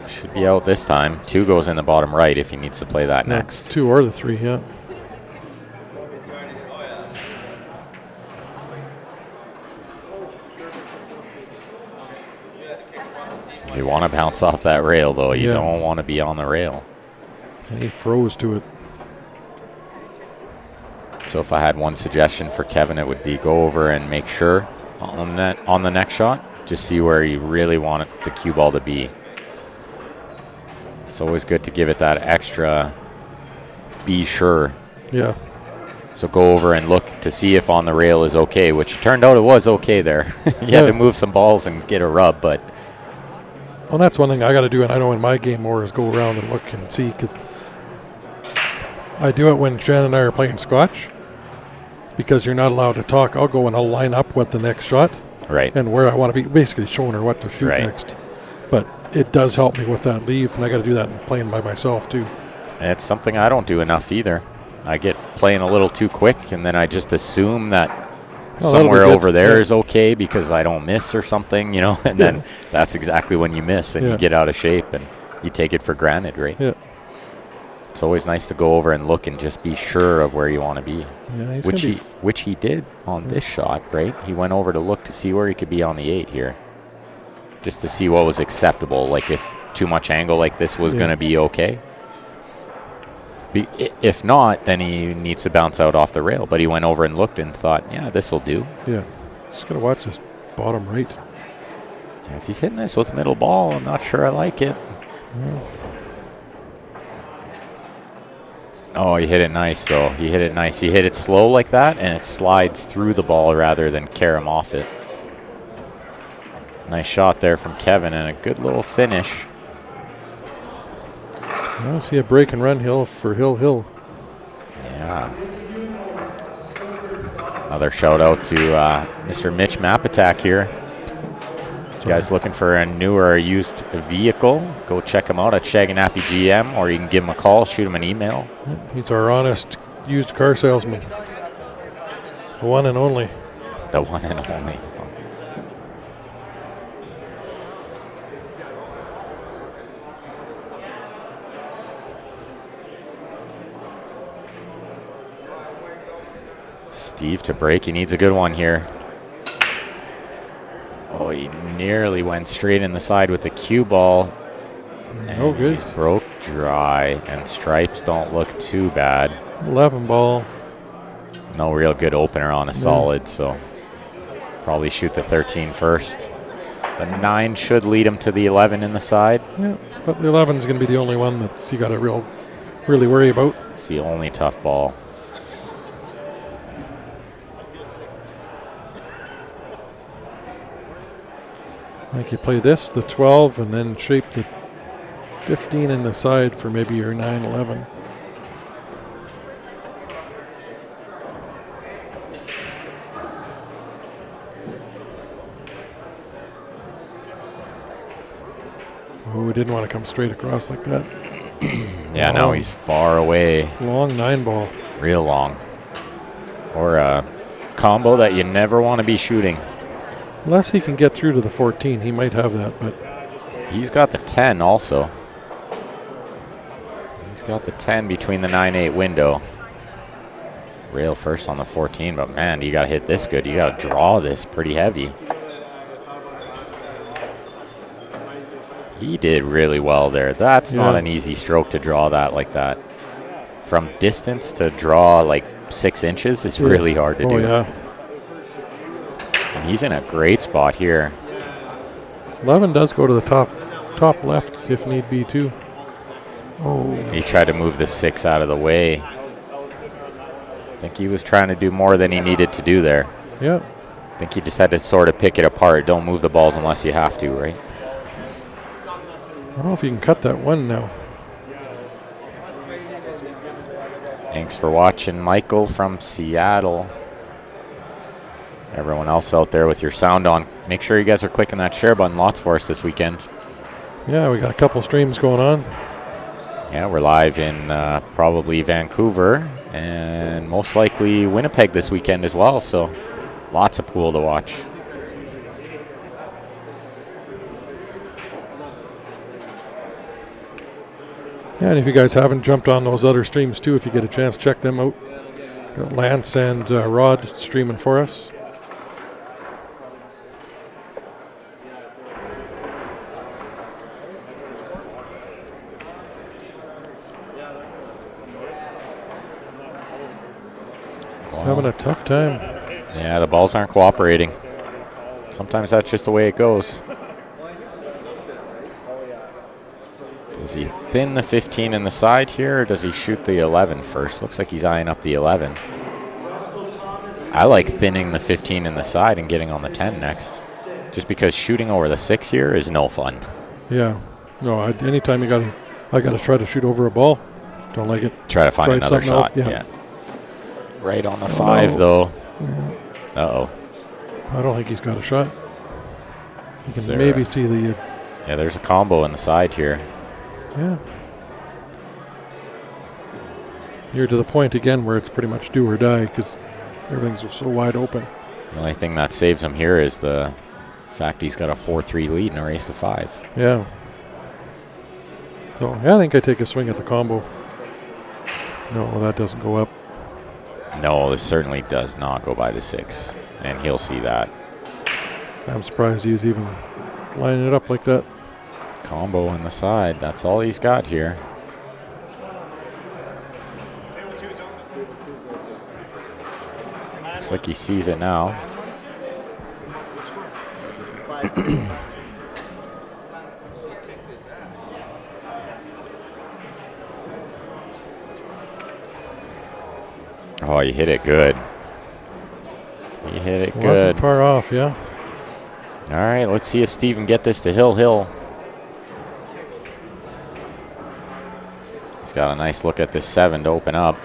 A: should be out this time. 2 goes in the bottom right if he needs to play that next.
B: 2 or the 3, yeah.
A: You want to bounce off that rail, though. You don't want to be on the rail.
B: And he froze to it.
A: So if I had one suggestion for Kevin, it would be go over and make sure on the next shot. Just see where you really want the cue ball to be. It's always good to give it that extra be sure.
B: Yeah.
A: So go over and look to see if on the rail is okay, which it turned out it was okay there. You had to move some balls and get a rub, but
B: Well, that's one thing I got to do, and I know in my game more, is go around and look and see, because I do it when Shannon and I are playing Scotch, because you're not allowed to talk. I'll go and I'll line up what the next shot
A: Right.
B: and where I want to be, basically showing her what to shoot
A: Right.
B: next. But it does help me with that leave, and I got to do that in playing by myself too.
A: And it's something I don't do enough either. I get playing a little too quick, and then I just assume that
B: Oh, that'll be
A: somewhere
B: good.
A: over there
B: Yeah.
A: is okay because I don't miss or something, and then that's exactly when you miss and
B: Yeah.
A: you get out of shape and you take it for granted, right?
B: Yeah.
A: It's always nice to go over and look and just be sure of where you want to be,
B: Yeah, he's
A: which
B: gonna
A: he
B: be
A: which he did on this shot, right? He went over to look to see where he could be on the 8 here, just to see what was acceptable, like if too much angle like this was
B: Yeah.
A: going to be okay. If not, then he needs to bounce out off the rail. But he went over and looked and thought, yeah, this will do.
B: Yeah. Just got to watch this bottom right.
A: Yeah, if he's hitting this with middle ball, I'm not sure I like it. Oh, he hit it nice, though. He hit it nice. He hit it slow like that, and it slides through the ball rather than carry him off it. Nice shot there from Kevin, and a good little finish.
B: I see a break and run hill for Hill.
A: Yeah. Another shout out to Mr. Mitch Mapatak here. If you guys looking for a new or a used vehicle, go check him out at Shaganappy GM, or you can give him a call, shoot him an email.
B: He's our honest used car salesman. The one and only.
A: The one and only. Steve to break. He needs a good one here. Oh, he nearly went straight in the side with the cue ball.
B: No
A: And
B: good.
A: he's broke dry, and stripes don't look too bad.
B: 11 ball.
A: No real good opener on a solid, so probably shoot the 13 first. The 9 should lead him to the 11 in the side.
B: Yeah, but the 11 is going to be the only one that you got to really worry about.
A: It's the only tough ball.
B: I think you play this, the 12, and then shape the 15 in the side for maybe your 9, 11. Oh, we didn't want to come straight across like that.
A: Yeah, now he's far away.
B: Long 9 ball.
A: Real long. Or a combo that you never want to be shooting.
B: Unless he can get through to the 14, he might have that, but
A: He's got the 10 also. He's got the 10 between the 9-8 window. Rail first on the 14, but man, you got to hit this good. You got to draw this pretty heavy. He did really well there. That's not an easy stroke to draw that like that. From distance to draw like 6 inches is really hard to do.
B: Oh, yeah.
A: And he's in a great spot here.
B: 11 does go to the top left if need be, too. Oh,
A: He tried to move the 6 out of the way. I think he was trying to do more than he needed to do there.
B: yeah.
A: I think he just had to sort of pick it apart. Don't move the balls unless you have to, right?
B: I don't know if you can cut that one now.
A: Thanks for watching, Michael from Seattle. Everyone else out there with your sound on, make sure you guys are clicking that share button. Lots for us this weekend.
B: Yeah, we got a couple streams going on.
A: Yeah, we're live in probably Vancouver and most likely Winnipeg this weekend as well. So lots of pool to watch.
B: Yeah, and if you guys haven't jumped on those other streams too, if you get a chance, check them out. Got Lance and Rod streaming for us. Just having a tough time.
A: Yeah, the balls aren't cooperating. Sometimes that's just the way it goes. Does he thin the 15 in the side here, or does he shoot the 11 first? Looks like he's eyeing up the 11. I like thinning the 15 in the side and getting on the 10 next. Just because shooting over the 6 here is no fun.
B: Yeah. No, anytime I got to try to shoot over a ball. Don't like it.
A: Try to find
B: Tried
A: another
B: something else,
A: shot.
B: yeah.
A: Yeah. Right on the 5, though. Uh-oh.
B: I don't think he's got a shot. You
A: Is
B: can
A: there
B: maybe see the...
A: Yeah, there's a combo in the side here.
B: yeah. You're to the point again where it's pretty much do or die because everything's so wide open.
A: The only thing that saves him here is the fact he's got a 4-3 lead in a race to 5.
B: Yeah. So, yeah, I think I take a swing at the combo. No, that doesn't go up.
A: No, this certainly does not go by the 6, and he'll see that.
B: I'm surprised he's even lining it up like that.
A: Combo in the side. That's all he's got here. Looks like he sees it now. Oh, you hit it good. You hit it good.
B: Wasn't far off, yeah.
A: All right, let's see if Steve can get this to Hill. He's got a nice look at this 7 to open up.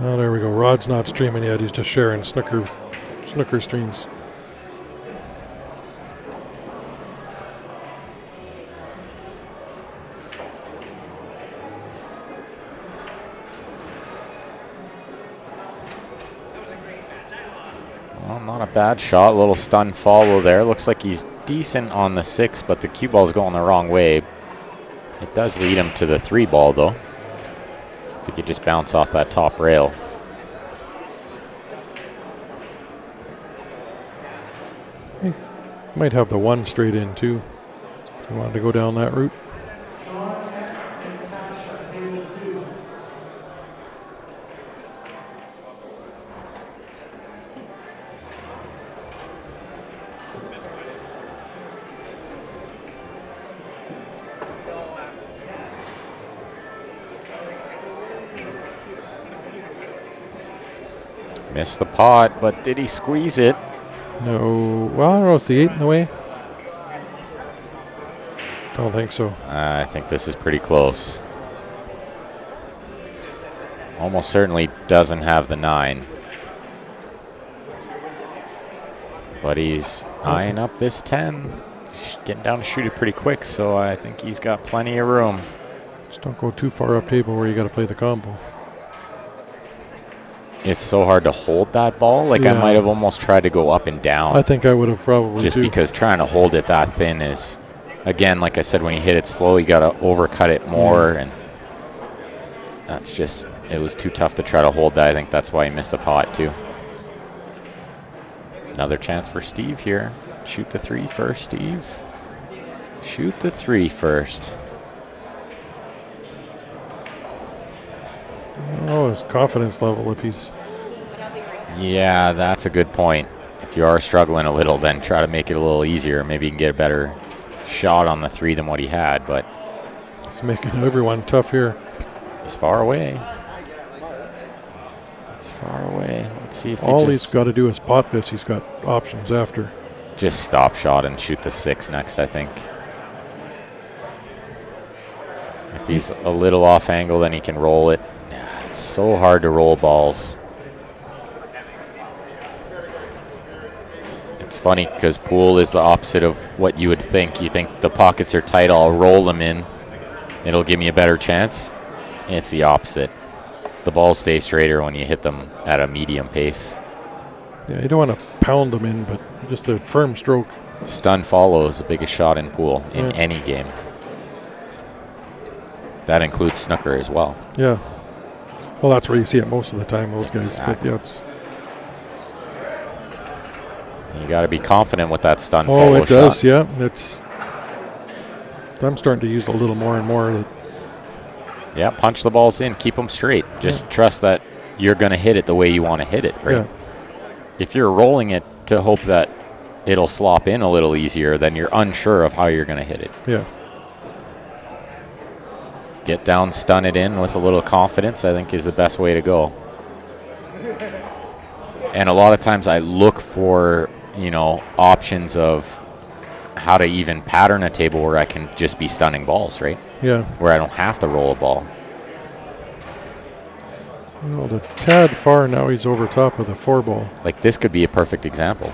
B: Oh, there we go. Rod's not streaming yet. He's just sharing snooker streams.
A: Well, not a bad shot. A little stun follow there. Looks like he's decent on the 6, but the cue ball's going the wrong way. It does lead him to the 3 ball, though. If he could just bounce off that top rail.
B: He might have the 1 straight in, too, if you wanted to go down that route.
A: Missed the pot, but did he squeeze it?
B: No. Well, I don't know. Is the 8 in the way? Don't think so.
A: I think this is pretty close. Almost certainly doesn't have the 9. But he's eyeing up this 10. He's getting down to shoot it pretty quick, so I think he's got plenty of room.
B: Just don't go too far up table where you got to play the combo.
A: It's so hard to hold that ball. Like, I
B: Yeah.
A: might have almost tried to go up and down.
B: I think I would have probably
A: Just
B: too.
A: because trying to hold it that thin is, again, like I said, when you hit it slow, you got to overcut it more. And that's just, it was too tough to try to hold that. I think that's why he missed the pot, too. Another chance for Steve here. Shoot the 3 first, Steve. Shoot the 3 first.
B: Oh, his confidence level, if he's...
A: Yeah, that's a good point. If you are struggling a little, then try to make it a little easier. Maybe you can get a better shot on the 3 than what he had, but
B: It's making everyone tough here.
A: he's far away. He's far away. Let's see if
B: All
A: he
B: he's got to do is pot this. He's got options after.
A: just stop shot and shoot the 6 next, I think. If he's a little off angle, then he can roll it. It's so hard to roll balls. It's funny because pool is the opposite of what you would think. You think the pockets are tight, I'll roll them in. It'll give me a better chance. And it's the opposite. The balls stay straighter when you hit them at a medium pace.
B: Yeah, you don't want to pound them in, but just a firm stroke.
A: Stun follow is the biggest shot in pool in
B: Yeah.
A: any game. That includes snooker as well.
B: Yeah. Well, that's where you see it most of the time, those guys.
A: Exactly.
B: But yeah, it's...
A: You got to be confident with that stun
B: Oh,
A: follow
B: it does,
A: shot.
B: yeah. It's... I'm starting to use it a little more and more.
A: Yeah, punch the balls in, keep them straight. Just trust that you're going to hit it the way you want to hit it, right?
B: Yeah.
A: If you're rolling it to hope that it'll slop in a little easier, then you're unsure of how you're going to hit it.
B: Yeah.
A: Get down, stun it in with a little confidence, I think is the best way to go. And a lot of times I look for, options of how to even pattern a table where I can just be stunning balls, right?
B: Yeah.
A: Where I don't have to roll a ball.
B: Well, the tad far now he's over top of the 4-ball.
A: Like this could be a perfect example.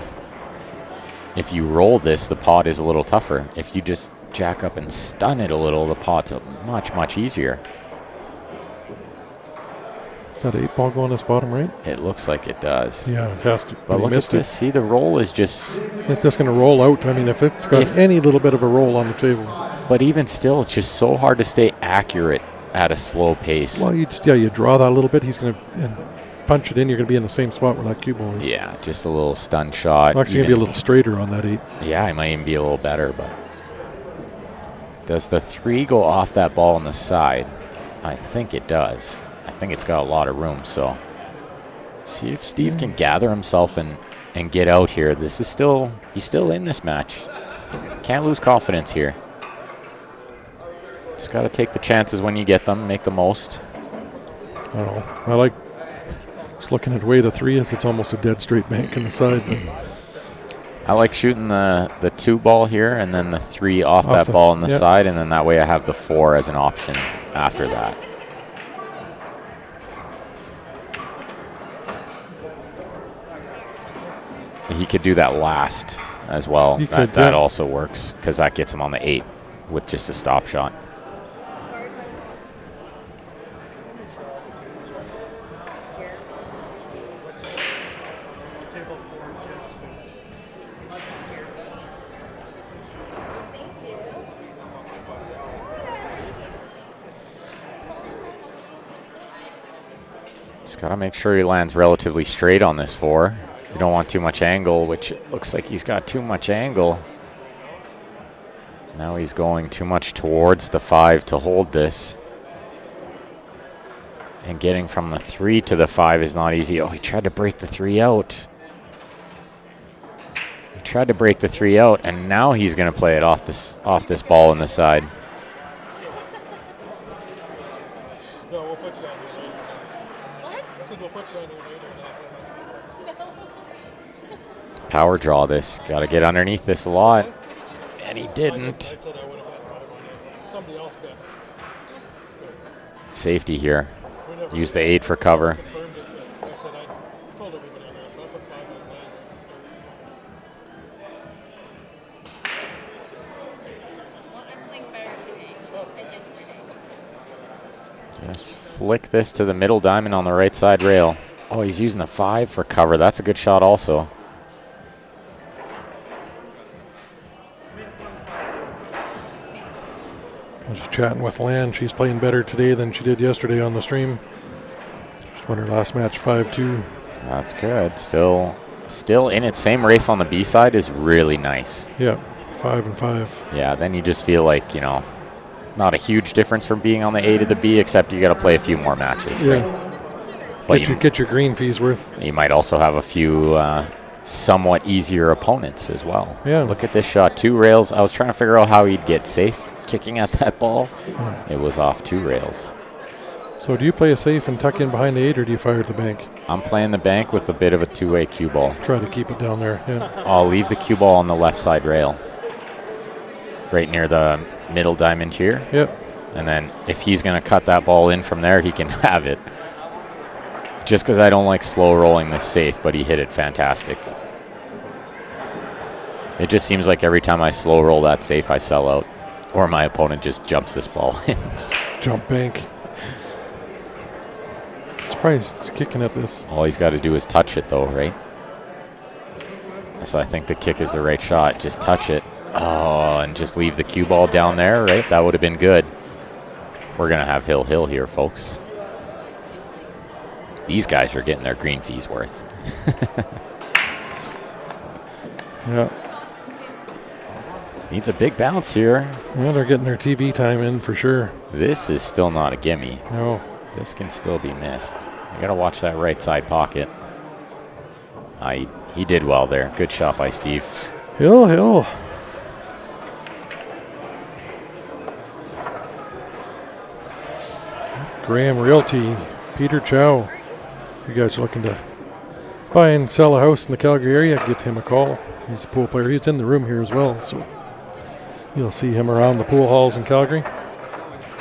A: If you roll this, the pot is a little tougher. If you just jack up and stun it a little, the pot's much, much easier.
B: Is that 8-ball going this bottom right?
A: It looks like it does.
B: Yeah, it has to.
A: But look at this. See, the roll is just...
B: It's just going to roll out. I mean, if it's got any little bit of a roll on the table.
A: But even still, it's just so hard to stay accurate at a slow pace.
B: Well, you draw that a little bit. He's going to punch it in. You're going to be in the same spot where that cue ball is.
A: Yeah, just a little stun shot.
B: Well, actually, going to be a little straighter on that 8.
A: Yeah, I might even be a little better, but... Does the 3 go off that ball on the side? I think it does. I think it's got a lot of room, so... See if Steve can gather himself and get out here. This is still... He's still in this match. Can't lose confidence here. Just got to take the chances when you get them, make the most.
B: I don't know. I like just looking at the way the 3 is. It's almost a dead straight bank on the side.
A: I like shooting the 2 ball here and then the 3 off that ball on the side, and then that way I have the 4 as an option after that. He could do that last as well. That also works because that gets him on the 8 with just a stop shot. Just got to make sure he lands relatively straight on this 4. You don't want too much angle, which it looks like he's got too much angle. Now he's going too much towards the 5 to hold this. And getting from the 3 to the 5 is not easy. Oh, he tried to break the 3 out. He tried to break the 3 out, and now he's going to play it off this ball on the side.
B: No, we'll put you on here later. What? I said we'll put you on here later.
A: Power draw this. Got to get underneath this a lot. And he didn't.
B: I said I would have bet 5 on it. Somebody else bet.
A: Safety here. Use the 8 for cover.
B: I said I told everybody on that, so I put 5 on the line at the start.
C: Well, I'm playing better today than yesterday.
A: Just flick this to the middle diamond on the right side rail. Oh, he's using the 5 for cover. That's a good shot also.
B: I was chatting with Lan. She's playing better today than she did yesterday on the stream. She won her last match 5-2.
A: That's good. Still in it. Same race on the B side is really nice.
B: Yeah, 5-5.
A: Yeah, then you just feel like, not a huge difference from being on the A to the B, except you got to play a few more matches.
B: Yeah.
A: Right?
B: Get your green fees worth.
A: You might also have a few somewhat easier opponents as well.
B: Yeah.
A: Look at this shot. 2 rails. I was trying to figure out how he'd get safe kicking at that ball. It was off 2 rails.
B: So do you play a safe and tuck in behind the 8, or do you fire at the bank?
A: I'm playing the bank with a bit of a 2-way cue ball.
B: Try to keep it down there, yeah.
A: I'll leave the cue ball on the left side rail. Right near the middle diamond here.
B: Yep.
A: And then if he's going to cut that ball in from there, he can have it. Just because I don't like slow rolling this safe, but he hit it fantastic. It just seems like every time I slow roll that safe, I sell out. Or my opponent just jumps this ball in.
B: Jump bank. Surprised he's kicking at this.
A: All he's got to do is touch it, though, right? So I think the kick is the right shot. Just touch it. Oh, and just leave the cue ball down there, right? That would have been good. We're going to have hill here, folks. These guys are getting their green fees worth.
B: Yeah.
A: Needs a big bounce here.
B: Well, they're getting their TV time in for sure.
A: This is still not a gimme.
B: No.
A: This can still be missed. You got to watch that right side pocket. He did well there. Good shot by Steve.
B: Hill. Graham Realty, Peter Chow. You guys are looking to buy and sell a house in the Calgary area, give him a call. He's a pool player. He's in the room here as well, so you'll see him around the pool halls in Calgary.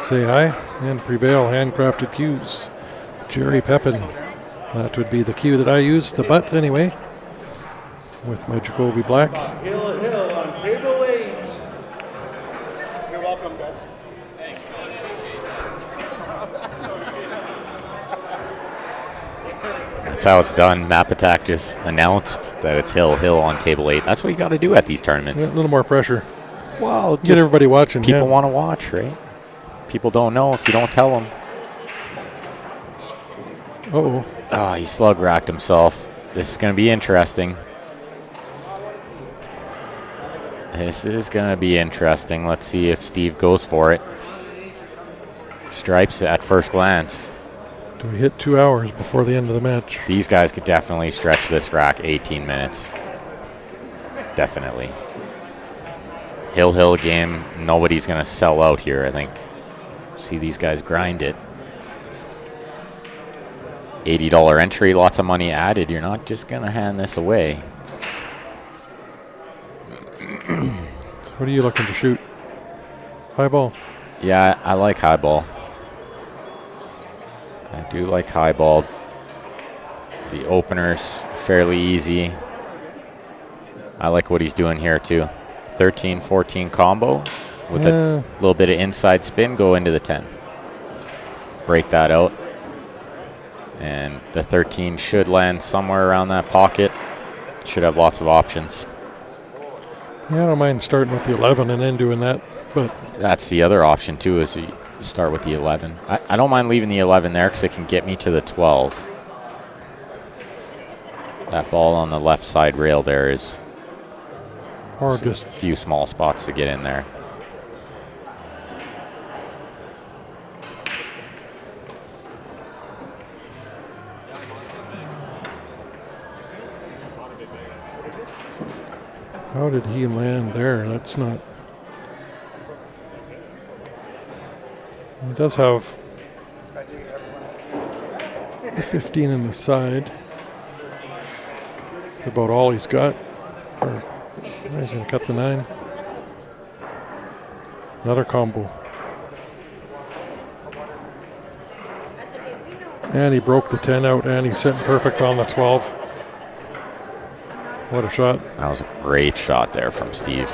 B: Say hi and Prevail handcrafted cues. Jerry Pepin. That would be the cue that I use, the butt anyway, with my Jacoby Black.
D: Hill on table 8. You're welcome, guys.
A: That's how it's done. Map Attack just announced that it's Hill on table 8. That's what you got to do at these tournaments.
B: Yeah, a little more pressure.
A: Well,
B: Get everybody watching.
A: People want to watch, right? People don't know if you don't tell them.
B: Uh-oh.
A: Oh, he slug racked himself. This is going to be interesting. This is going to be interesting. Let's see if Steve goes for it. Stripes at first glance.
B: Do we hit 2 hours before the end of the match?
A: These guys could definitely stretch this rack 18 minutes. Definitely. Hill game. Nobody's going to sell out here, I think. See these guys grind it. $80 entry, lots of money added. You're not just going to hand this away.
B: So what are you looking to shoot? High ball?
A: Yeah, I like high ball. I do like high ball. The opener's fairly easy. I like what he's doing here too. 13-14 combo with a little bit of inside spin, go into the 10. Break that out. And the 13 should land somewhere around that pocket. Should have lots of options.
B: Yeah, I don't mind starting with the 11 and then doing that, but
A: that's the other option too, is you start with the 11. I don't mind leaving the 11 there because it can get me to the 12. That ball on the left side rail there is
B: or
A: just a few small spots to get in there.
B: How did he land there? That's not... He does have the 15 in the side. That's about all he's got. He's going to cut the 9. Another combo. And he broke the 10 out, and he's sitting perfect on the 12. What a shot.
A: That was a great shot there from Steve.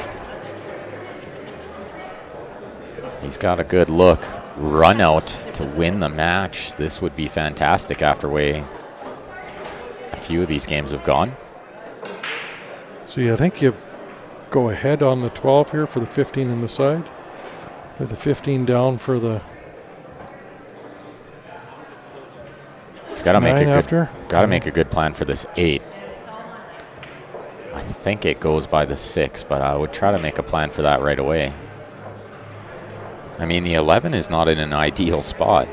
A: He's got a good look. Run out to win the match. This would be fantastic after way a few of these games have gone.
B: So yeah, I think you go ahead on the 12 here for the 15 in the side. Or the 15 down for the...
A: He's got to make a good,
B: after.
A: Got to make a good plan for this 8. I think it goes by the 6, but I would try to make a plan for that right away. I mean, the 11 is not in an ideal spot.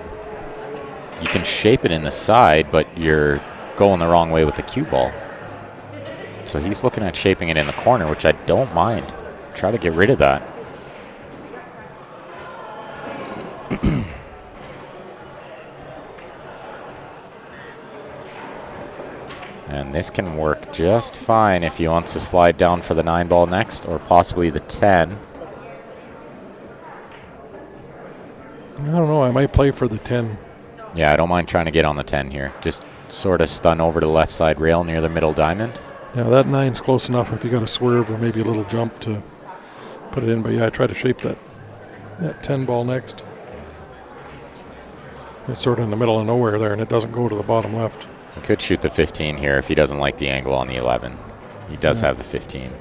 A: You can shape it in the side, but you're going the wrong way with the cue ball. So he's looking at shaping it in the corner, which I don't mind. Try to get rid of that. And this can work just fine if he wants to slide down for the 9 ball next, or possibly the 10.
B: I don't know, I might play for the 10.
A: Yeah, I don't mind trying to get on the 10 here. Just sort of stun over to the left side rail near the middle diamond.
B: Yeah, that 9's close enough if you got a swerve or maybe a little jump to put it in. But yeah, I try to shape that 10 ball next. It's sort of in the middle of nowhere there, and it doesn't go to the bottom left.
A: He could shoot the 15 here if he doesn't like the angle on the 11. He does have the 15.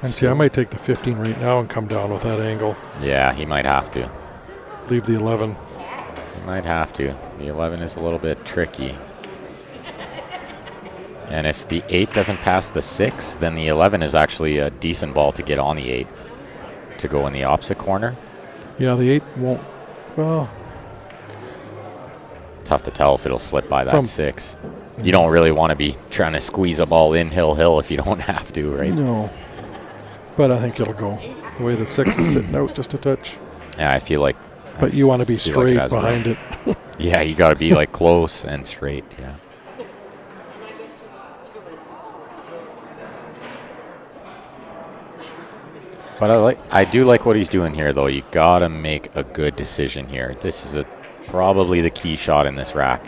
B: And see, I might take the 15 right now and come down with that angle.
A: Yeah, he might have to.
B: Leave the 11.
A: He might have to. The 11 is a little bit tricky. And if the 8 doesn't pass the 6, then the 11 is actually a decent ball to get on the 8 to go in the opposite corner.
B: Yeah, the 8 won't. Well,
A: tough to tell if it'll slip by that 6. You don't really want to be trying to squeeze a ball in hill if you don't have to, right?
B: No. But I think it'll go the way the 6 is sitting out just a touch.
A: Yeah, I feel like.
B: But you want to be
A: feel like it
B: straight
A: has
B: behind
A: room.
B: it.
A: Yeah, you got to be like close and straight. Yeah. But I do like what he's doing here, though. You got to make a good decision here. This is probably the key shot in this rack.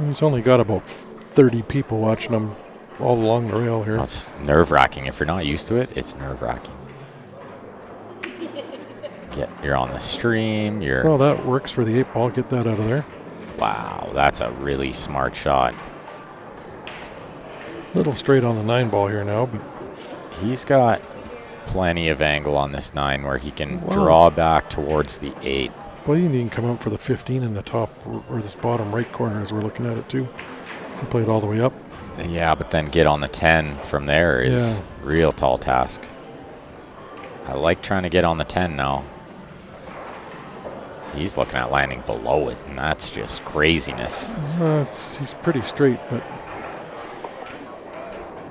B: He's only got about 30 people watching him all along the rail here.
A: That's nerve-wracking. If you're not used to it, it's nerve-wracking. You're on the stream.
B: Well, that works for the 8 ball. Get that out of there.
A: Wow, that's a really smart shot.
B: A little straight on the 9 ball here now, but
A: he's got plenty of angle on this 9 where he can draw back towards the 8.
B: Well, you can come out for the 15 in the top or this bottom right corner as we're looking at it too. You play it all the way up.
A: Yeah, but then get on the 10 from there is real tall task. I like trying to get on the 10 now. He's looking at landing below it, and that's just craziness.
B: He's pretty straight, but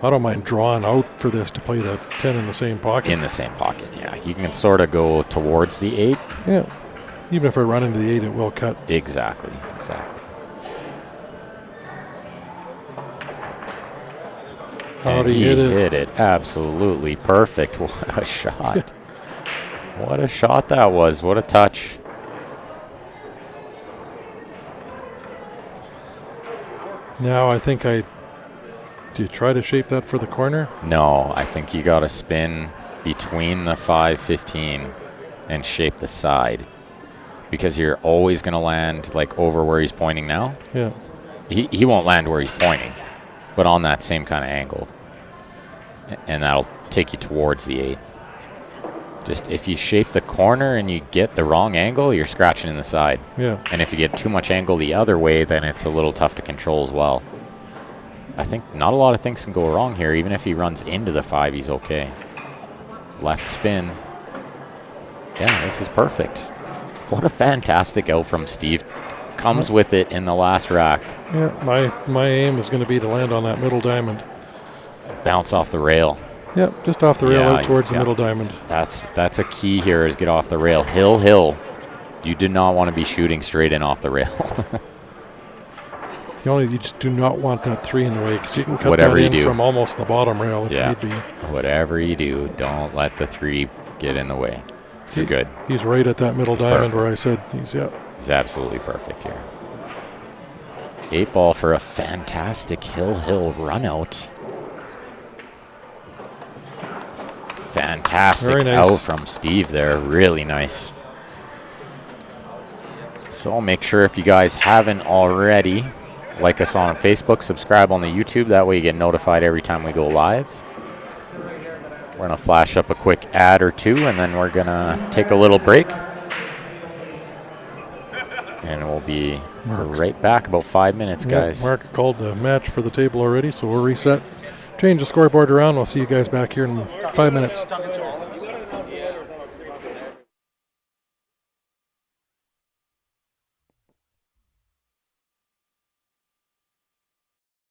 B: I don't mind drawing out for this to play the 10 in the same pocket.
A: In the same pocket, yeah. You can sort of go towards the 8.
B: Yeah. Even if I run into the 8, it will cut.
A: Exactly.
B: How'd he
A: hit it absolutely perfect. What a shot. What a shot that was. What a touch.
B: Now I think do you try to shape that for the corner?
A: No, I think you got to spin between the 5-15 and shape the side. Because you're always going to land like over where he's pointing now.
B: Yeah.
A: He won't land where he's pointing, but on that same kind of angle. And that'll take you towards the 8. Just if you shape the corner and you get the wrong angle, you're scratching in the side.
B: Yeah.
A: And if you get too much angle the other way, then it's a little tough to control as well. I think not a lot of things can go wrong here. Even if he runs into the 5, he's okay. Left spin. Yeah, this is perfect. What a fantastic out from Steve. Comes with it in the last rack.
B: Yeah, my aim is going to be to land on that middle diamond.
A: Bounce off the rail.
B: Yep, just off the rail out towards the middle diamond.
A: That's a key here is get off the rail. Hill. You do not want to be shooting straight in off the rail.
B: You just do not want that 3 in the way because you can cut
A: Whatever
B: that in
A: you do.
B: from almost the bottom rail if need be.
A: Whatever you do, don't let the 3 get in the way. This is good.
B: He's right at that middle diamond
A: perfect.
B: where I said
A: He's absolutely perfect here. 8 ball for a fantastic hill run out. Fantastic out from Steve there. Really nice. So make sure if you guys haven't already, like us on Facebook, subscribe on the YouTube. That way you get notified every time we go live. We're going to flash up a quick ad or two, and then we're going to take a little break. And we'll be right back about 5 minutes, guys.
B: Mark called the match for the table already, so we'll reset. Change the scoreboard around. We'll see you guys back here in 5 minutes.